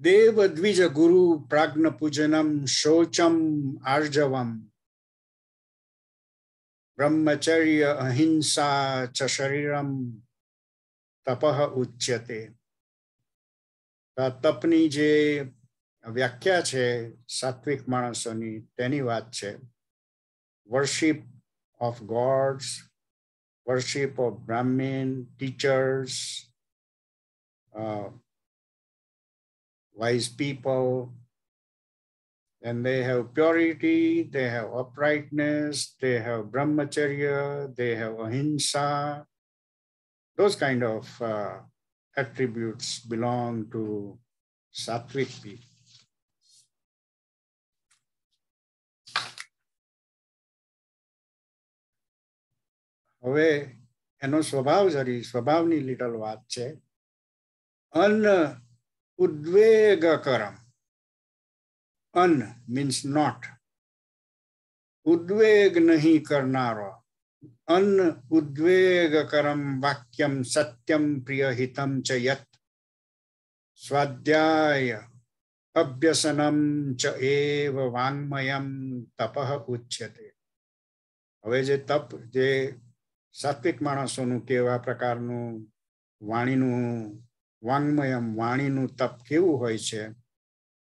[SPEAKER 1] દેવ દ્વિજ ગુરુ પ્રાજ્ઞ પૂજનમ શૌચમ આર્જવમ બ્રહ્મચર્ય અહિંસા ચ શરીરમ તપઃ ઉચ્યતે. તપની જે વ્યાખ્યા છે સાત્વિક માણસોની તેની વાત છે. Worship of gods, worship of Brahmin, teachers, wise people, and they have purity, they have uprightness, they have brahmacharya, they have ahimsa. Those kind of attributes belong to sattvic people. હવે એનો સ્વભાવની લીટલ વાત છે. અન ઉદ્વેગકરમ. અન means not. ઉદ્વેગ નહીં કરનારો. અન ઉદ્વેગકરમ વાક્યમ સત્યમ પ્રિયહિતમ ચ યત સ્વાધ્યાય અભ્યસનમ ચ એવ વાંગમયમ તપઃ ઉચ્યતે. હવે જે તપ, જે સાત્વિક માણસોનું કેવા પ્રકારનું વાણીનું, વાંગમયમ વાણીનું તપ કેવું હોય છે?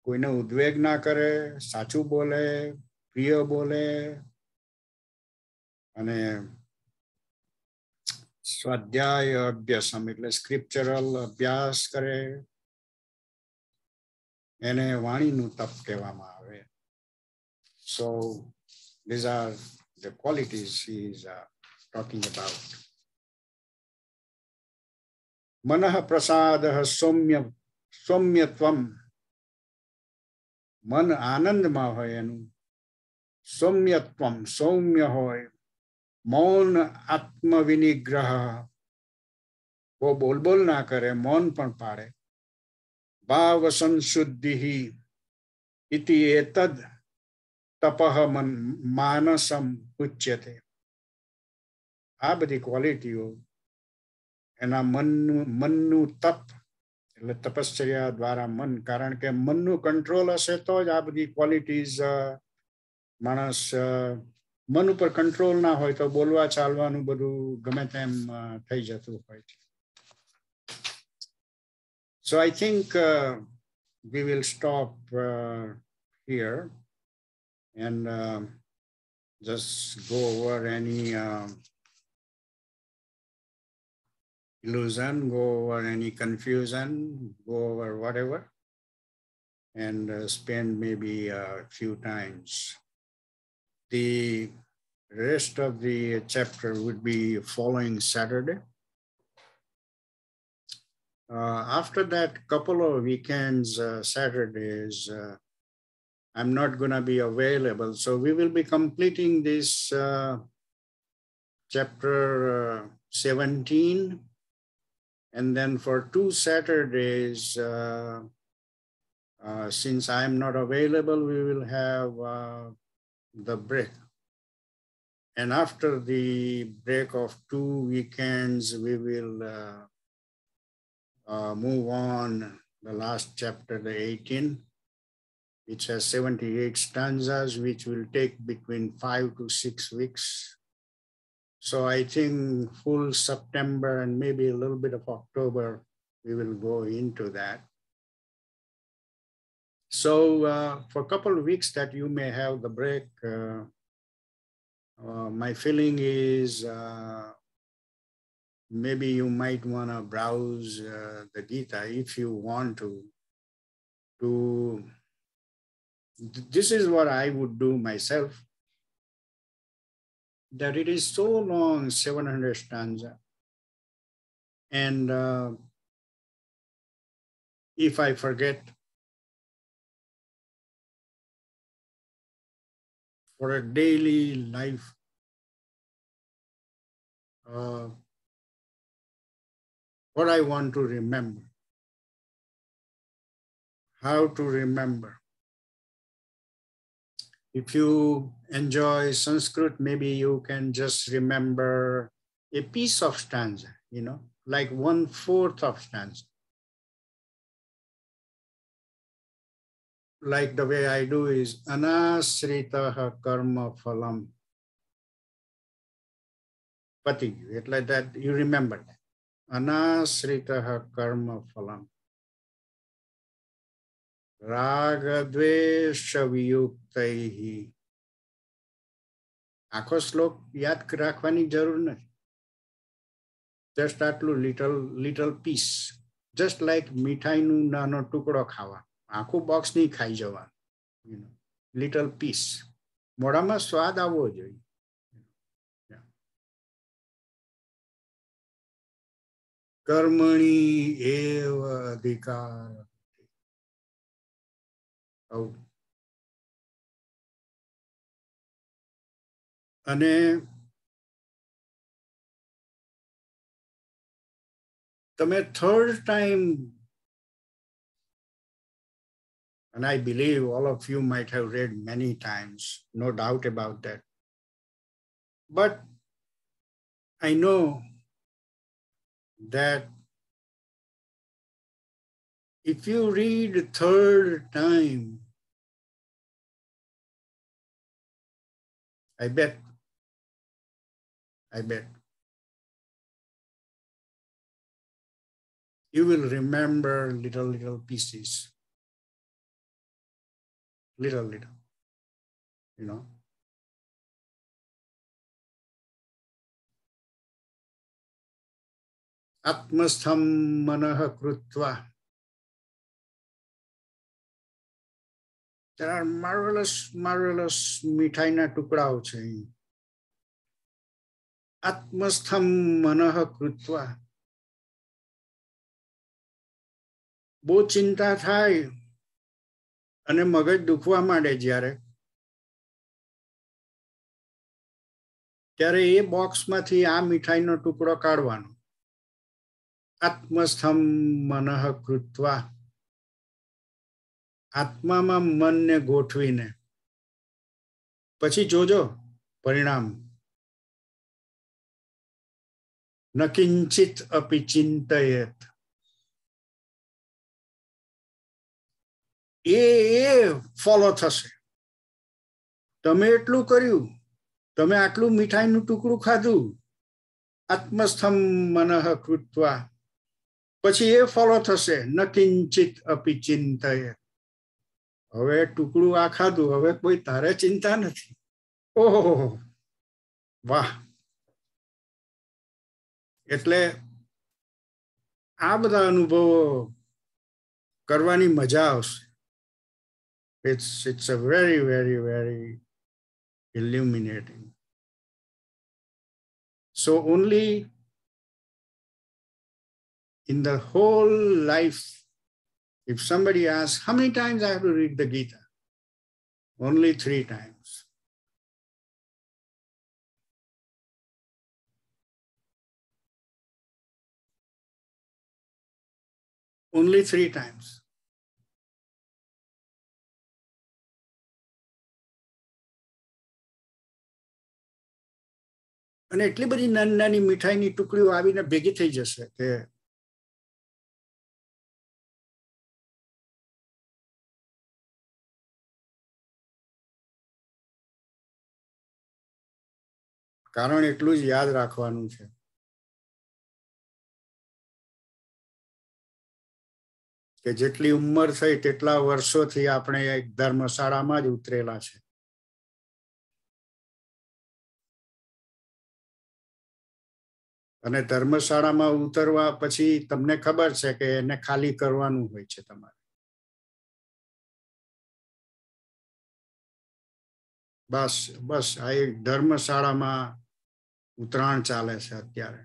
[SPEAKER 1] કોઈને ઉદ્વેગ ના કરે, સાચું બોલે, પ્રિય બોલે, અને સ્વાધ્યાય અભ્યાસમ એટલે સ્ક્રિપ્ચરલ અભ્યાસ કરે, એને વાણીનું તપ કહેવામાં આવે. So these are the qualities he is talking about. Manah prasadah soumyatvam. मन आनंदમાં હોય એનું સૌમ્યત્વમ સૌમ્ય હોય મૌન આત્મવિનિગ્રહ वो बोल ना करे मौन पण पाड़े भाव संशुद्धि इति एतद तपः मानसम उच्यते आ बधी क्वालिटीओ एना मननु तप એટલે તપશ્ચર્યા દ્વારા મન કારણ કે મનનું કંટ્રોલ હશે તો જ આ બધી ક્વોલિટીઝ માણસ મન ઉપર કંટ્રોલ ના હોય તો બોલવા ચાલવાનું બધું ગમે તેમ થઈ જતું હોય છે. So I think we will stop here and just go over any illusion, go over any confusion, go over whatever, and spend maybe a few times. The rest of the chapter would be following Saturday. After that couple of weekends, Saturdays, I'm not going to be available. So we will be completing this chapter 17. And then for 2 Saturdays, since I am not available, we will have the break. And after the break of 2 weekends, we will move on the last chapter, the 18, which has 78 stanzas, which will take between 5 to 6 weeks. So I think full September and maybe a little bit of October, we will go into that. So for a couple of weeks that you may have the break, my feeling is maybe you might want to browse the Gita if you want to. This is what I would do myself. That it is so long, 700 stanza. And if I forget, for a daily life, what I want to remember, how to remember. If you enjoy Sanskrit, maybe you can just remember a piece of stanza, like 1/4 of stanza. Like the way I do is anasritaha karma phalam. Pati, like that, you remember that. Anasritaha karma phalam. Raga dvesha viyuktaihi. આખો શ્લોક યાદ રાખવાની જરૂર નથી. Just આટલું little piece. Just like મીઠાઈનું નાનો ટુકડો ખાવા. આખું બોક્સ નહીં ખાઈ જવાનું. Little piece. મોઢામાં સ્વાદ આવવો જોઈએ. કર્મણી એવ અધિકાર. અને તમે third time, and I believe all of you might have read many times, no doubt about that. But I know that if you read third time, I bet you will remember little pieces. Little, Atmastham manah krutva There are marvelous મીઠાઈના ટુકડાઓ છે. આત્મસ્થમ મનઃ કૃત્વા. બહુ ચિંતા થાય અને મગજ દુખવા માંડે જ્યારે, ત્યારે એ બોક્સમાંથી આ મીઠાઈનો ટુકડો કાઢવાનો. આત્મસ્થમ મનઃ કૃત્વા. આત્મામાં મનને ગોઠવીને પછી જોજો પરિણામ. ન કિંચિત અપિ ચિંતયેત. એ ફોલો થશે. તમે એટલું કર્યું, તમે આટલું મીઠાઈનું ટુકડું ખાધું, આત્મસ્થમ મનઃ કૃત્વા, પછી એ ફોલો થશે. ન કિંચિત અપિ ચિંતયેત. હવે ટુકડું આ ખાધું, હવે કોઈ તારે ચિંતા નથી. ઓહો, વાહ. એટલે આ બધા અનુભવો કરવાની મજા આવશે. It's a very, very, very illuminating. So only in the whole life, if somebody asks, how many times I have to read the Gita? Only 3 times. Only 3 times. અને એટલી બધી નાની નાની મીઠાઈની ટુકડીઓ આવીને ભેગી થઈ જશે કે કારણ એટલું જ યાદ રાખવાનું છે કે જેટલી ઉંમર થઈ તેટલા વર્ષોથી આપણે એક ધર્મશાળામાં જ ઉતરેલા છે. અને ધર્મશાળામાં ઉતરવા પછી તમને ખબર છે કે એને ખાલી કરવાનું હોય છે તમારે. બસ આ એક ધર્મશાળામાં ઉતરાણ ચાલે છે અત્યારે.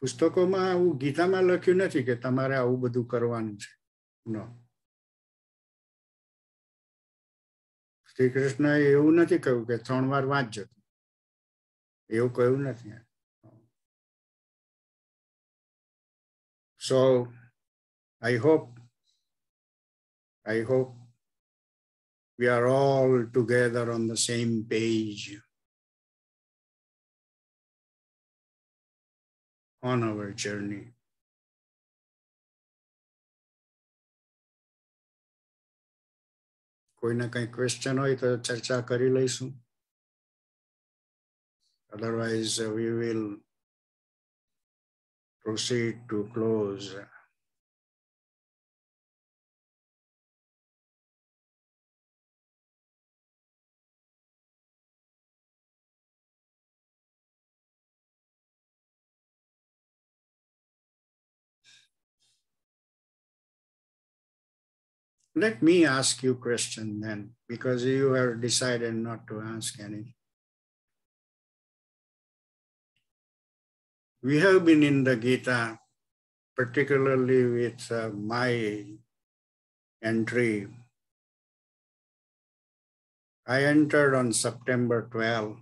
[SPEAKER 1] પુસ્તકોમાં આવું ગીતામાં લખ્યું નથી કે તમારે આવું બધું કરવાનું છે. નો. શ્રી કૃષ્ણએ એવું નથી કહ્યું કે 3 વાર વાંચજો, એવું કહ્યું નથી. So I hope we are all together on the same page on our journey. કોઈને કંઈ ક્વેશ્ચન હોય તો ચર્ચા કરી લઈશું. Otherwise we will proceed to close. Let me ask you a question then, because you have decided not to ask any. We have been in the Gita, particularly with my entry. I entered on September 12.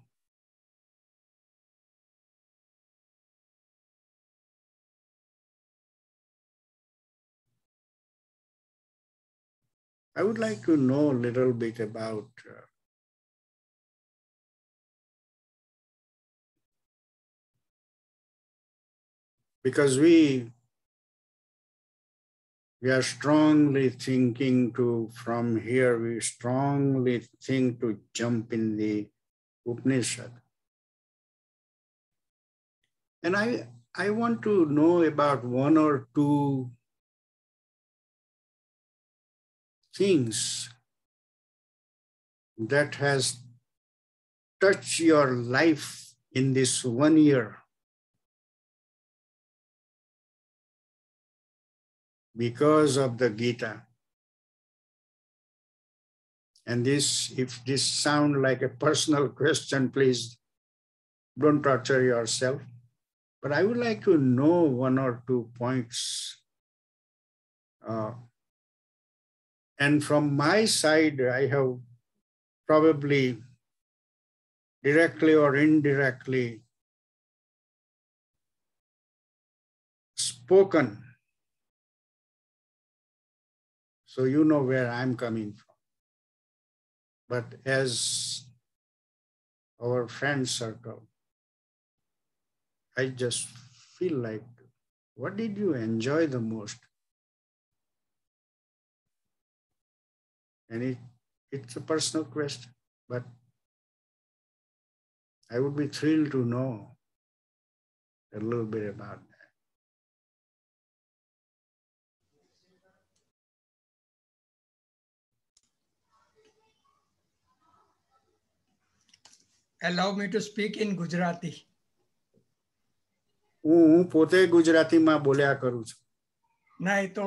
[SPEAKER 1] I would like to know a little bit about because we are strongly thinking to, from here, we strongly think to jump in the Upanishad. And I want to know about 1 or 2 things that has touched your life in this 1 year because of the Gita. And this, if this sounds like a personal question, please don't torture yourself. But I would like to know 1 or 2 points. And from my side, I have probably directly or indirectly spoken. So you know where I'm coming from. But as our friend circle, I just feel like, what did you enjoy the most? And it's a personal question, but I would be thrilled to know a little bit about that.
[SPEAKER 2] Allow me to speak in Gujarati.
[SPEAKER 1] હું પોતે ગુજરાતીમાં બોલ્યા કરું છું.
[SPEAKER 2] ના એ તો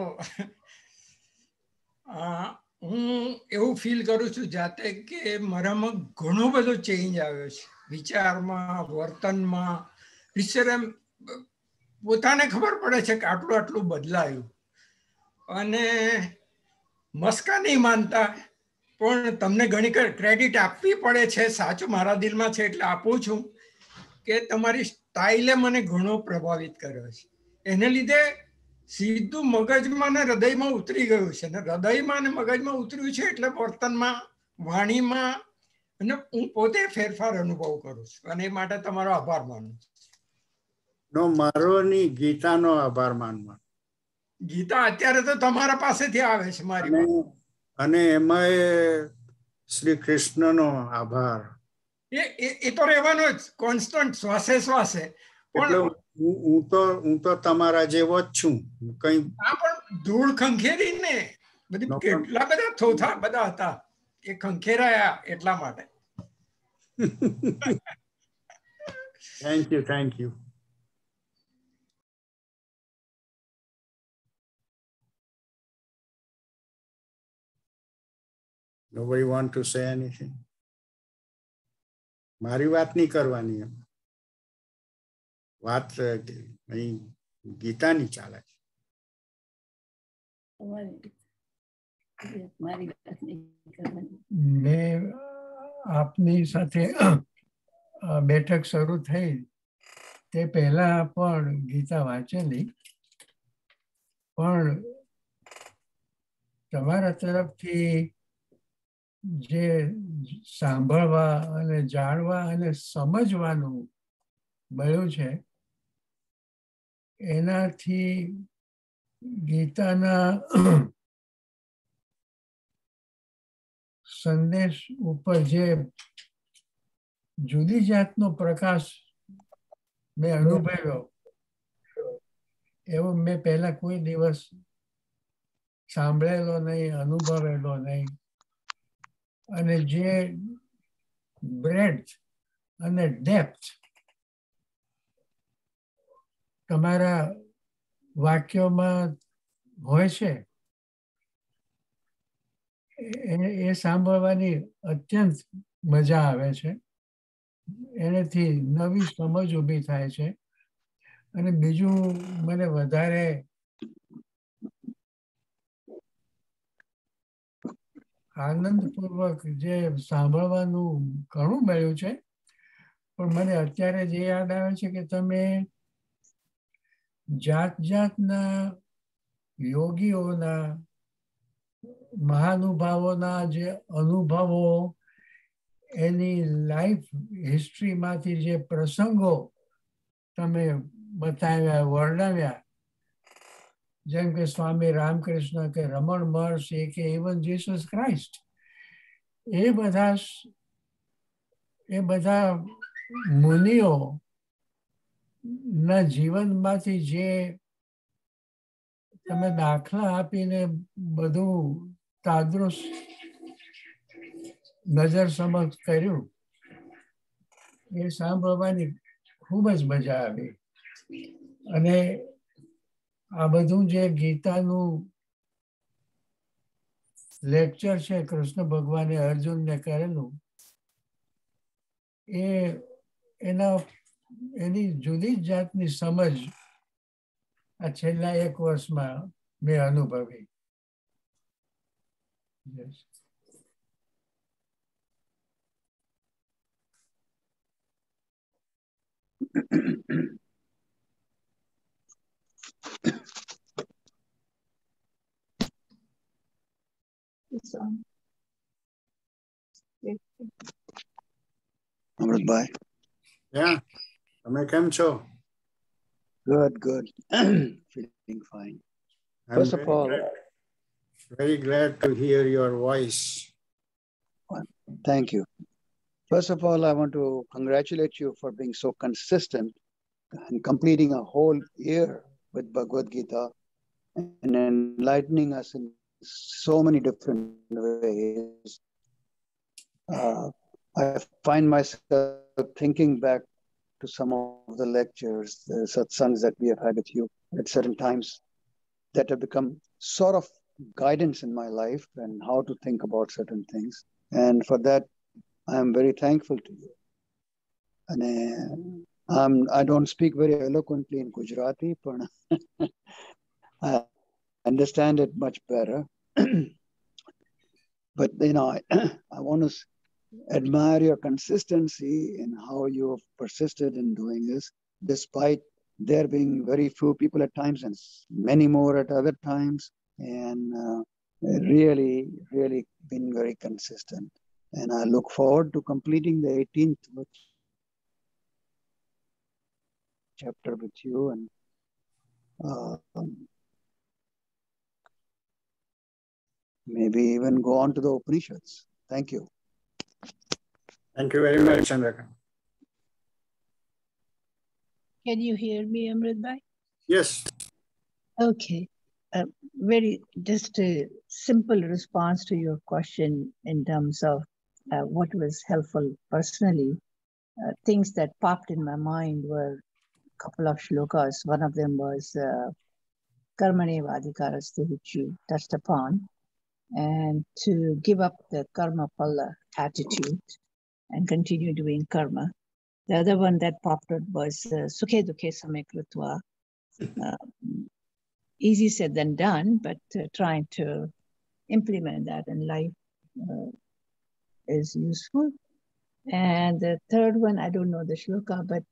[SPEAKER 2] હું એવું ફીલ કરું છું જાતે કે મારામાં ઘણો બધો ચેન્જ આવ્યો છે વિચારમાં, વર્તનમાં. વિચાર પોતાને ખબર પડે છે કે આટલું આટલું બદલાયું. અને મસ્કા નહીં માનતા, પણ તમને ઘણી ક્રેડિટ આપવી પડે છે. સાચું મારા દિલમાં છે એટલે આપું છું કે તમારી સ્ટાઇલે મને ઘણો પ્રભાવિત કર્યો છે. એને લીધે સીધું મગજમાં ને હૃદયમાં ઉતરી ગયું છે. ને હૃદયમાં ને મગજમાં ઉતર્યું છે એટલે વર્તનમાં, વાણીમાં અને હું પોતે ફેરફાર અનુભવ કરું છું. અને એ માટે તમારો આભાર માનું છું.
[SPEAKER 1] મારો ની ગીતાનો આભાર માનવા.
[SPEAKER 2] ગીતા અત્યારે તો તમારા પાસેથી આવે છે મારી પાસે.
[SPEAKER 1] અને એમાં શ્રી કૃષ્ણનો આભાર.
[SPEAKER 2] એ તો રહેવાનો જ, કોન્સ્ટન્ટ, શ્વાસે શ્વાસે. પણ
[SPEAKER 1] હું તો તમારા જેવો જ છું. કઈ
[SPEAKER 2] પણ ધૂળ ખંખેરી ને બધી કેટલા બધા થોથા બધા હતા, એ ખંખેરાયા એટલા માટે.
[SPEAKER 1] Thank you. Nobody want to say anything? મારી વાત નહીં કરવાની, વાત અહીં ગીતાની ચાલે છે.
[SPEAKER 3] મેં આપની સાથે બેઠક શરૂ થઈ તે પહેલા પણ ગીતા વાંચેલી, પણ તમારા તરફથી જે સાંભળવા અને જાણવા અને સમજવાનું મળ્યું છે એનાથી ગીતાના સંદેશ ઉપર જે જુદી જાતનો પ્રકાશ મેં અનુભવ્યો એવો મેં પહેલા કોઈ દિવસ સાંભળેલો નહીં, અનુભવેલો નહીં. અને જે બ્રેડ્થ અને ડેપ્થ તમારા વાક્યોમાં હોય છે એ સાંભળવાની અત્યંત મજા આવે છે. એનાથી નવી સમજ ઊભી થાય છે. અને બીજું મને વધારે આનંદપૂર્વક જે સાંભળવાનું ઘણું મળ્યું છે, પણ મને અત્યારે જે યાદ આવે છે કે તમે જાત જાતના યોગીઓના, મહાનુભાવોના જે અનુભવો, એની લાઈફ હિસ્ટ્રીમાંથી જે પ્રસંગો તમે બતાવ્યા, વર્ણવ્યા, જેમ કે સ્વામી રામકૃષ્ણ કે રમણ મહર્ષિ કે ઇવન જીસસ ક્રાઇસ્ટ, એ બધા મુનિઓ ના જીવનમાંથી જે તમે દાખલા આપીને બધું તાદૃશ નજર સમક્ષ કર્યું એ સાંભળવાની ખૂબ જ મજા આવી. અને આ બધું જે ગીતાનું લેક્ચર છે કૃષ્ણ ભગવાને અર્જુનને કરેલું એની જુદી જ જાતની સમજ આ છેલ્લા 1 વર્ષમાં મેં અનુભવી.
[SPEAKER 4] Amritbhai.
[SPEAKER 1] Yeah, તમે કેમ છો?
[SPEAKER 4] Good, good. Feeling fine.
[SPEAKER 1] I'm very glad to hear your voice.
[SPEAKER 4] Thank you. First of all, I want to congratulate you for being so consistent and completing a whole year with Bhagavad Gita and enlightening us in so many different ways. I find myself thinking back to some of the lectures, the satsangs that we have had with you at certain times that have become sort of guidance in my life and how to think about certain things. And for that, I am very thankful to you. And I don't speak very eloquently in Gujarati, but I understand it much better. But, I want to admire your consistency in how you have persisted in doing this, despite there being very few people at times and many more at other times, and really, really been very consistent. And I look forward to completing the 18th chapter with you, and maybe even go on to the Upanishads. Thank you.
[SPEAKER 1] Thank you very much, Chandrakant.
[SPEAKER 5] Can you hear me, Amritbhai?
[SPEAKER 1] Yes.
[SPEAKER 5] Okay. Just a simple response to your question in terms of what was helpful personally. Things that popped in my mind were a couple of shlokas. One of them was Karmaneva Adhikarastu, which you touched upon, and to give up the karma phala attitude and continue doing karma. The other one that popped up was Sukhe Dukhe Same Krutva. Easy said than done, but trying to implement that in life is useful. And the third one, I don't know the shloka, but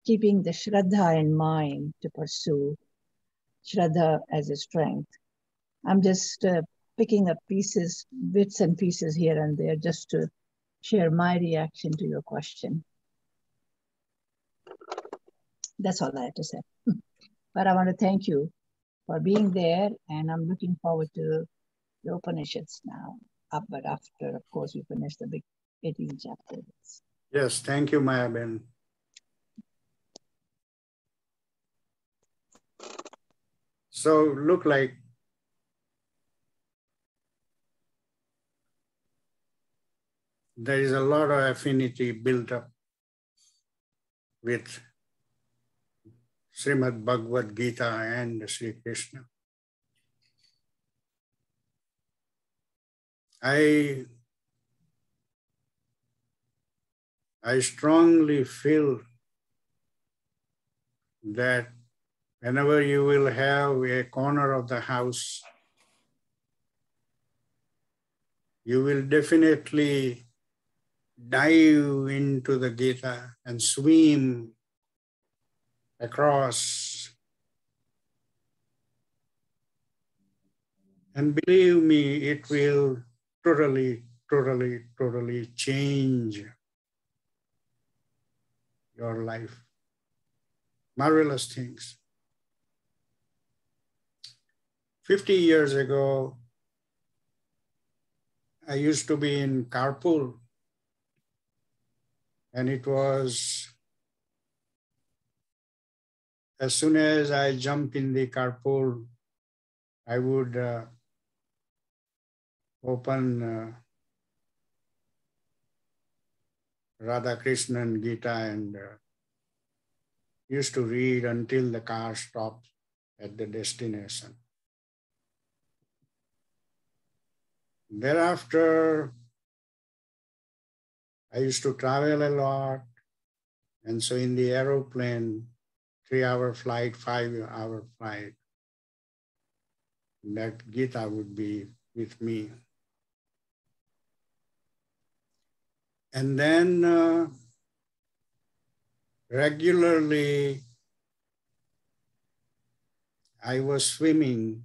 [SPEAKER 5] keeping the Shraddha in mind to pursue Shraddha as a strength. I'm just picking up bits and pieces here and there, just to share my reaction to your question. That's all I have to say. But I want to thank you for being there, and I'm looking forward to the Upanishads now. But after, of course, we finish the big 18 chapters.
[SPEAKER 1] Yes, thank you, Maya Ben. So, look like there is a lot of affinity built up with Srimad Bhagavad Gita and Sri Krishna. I strongly feel that whenever you will have a corner of the house, you will definitely dive into the Gita and swim across. And believe me, it will totally change your life. Marvelous things. 50 years ago, I used to be in carpool, and it was as soon as I jump in the carpool, I would open Radha Krishnan Gita and used to read until the car stopped at the destination. Thereafter, I used to travel a lot. And so in the aeroplane, 3-hour flight, 5-hour flight, that Gita would be with me. And then regularly, I was swimming.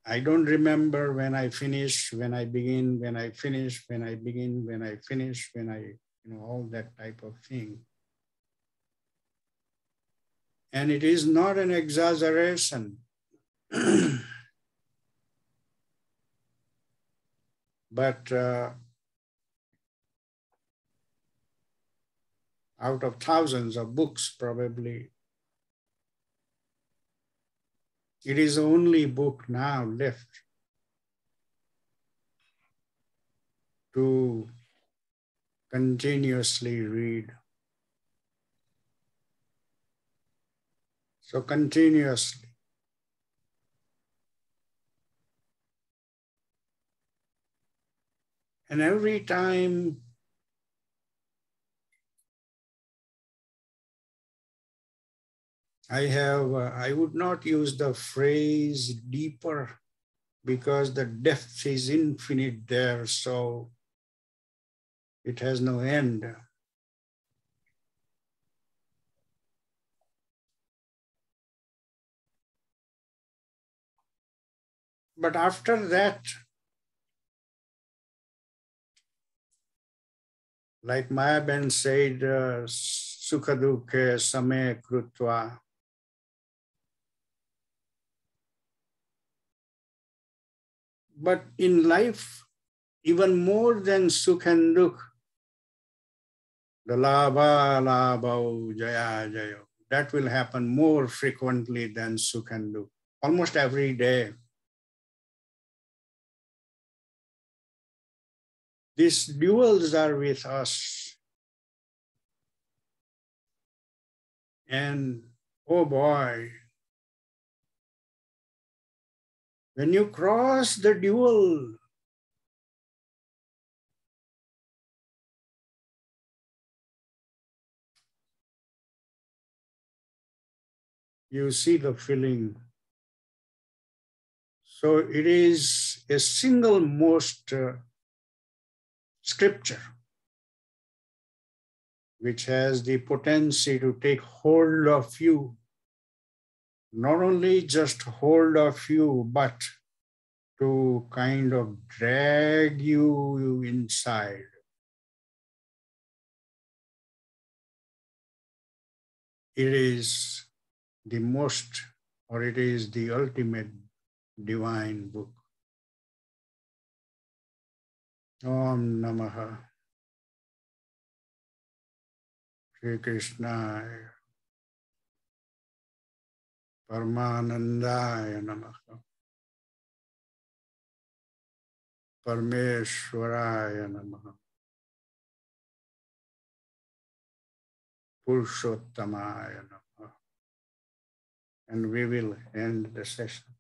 [SPEAKER 1] I don't remember when I finish, when I begin, when I finish, when I begin, when I finish, when I, all that type of thing. And it is not an exaggeration. But out of thousands of books, probably, it is the only book now left to continuously read. So continuously. And every time I would not use the phrase deeper because the depth is infinite there, so it has no end. But after that, like Mayaben said, sukha dukhe same krutva. But in life, even more than sukh and dukh, the labha, labha, jaya, jaya, that will happen more frequently than sukh and dukh, almost every day. These duals are with us. And oh boy, when you cross the dual, you see the feeling. So it is a single most scripture which has the potency to take hold of you, not only just hold of you, but to kind of drag you inside. It is the most, or it is the ultimate divine book. Om Namaha Shri Krishnaya Paramanandaya Namaha Parmeshwaraya Namaha Purushottamaya Namaha. And we will end the session.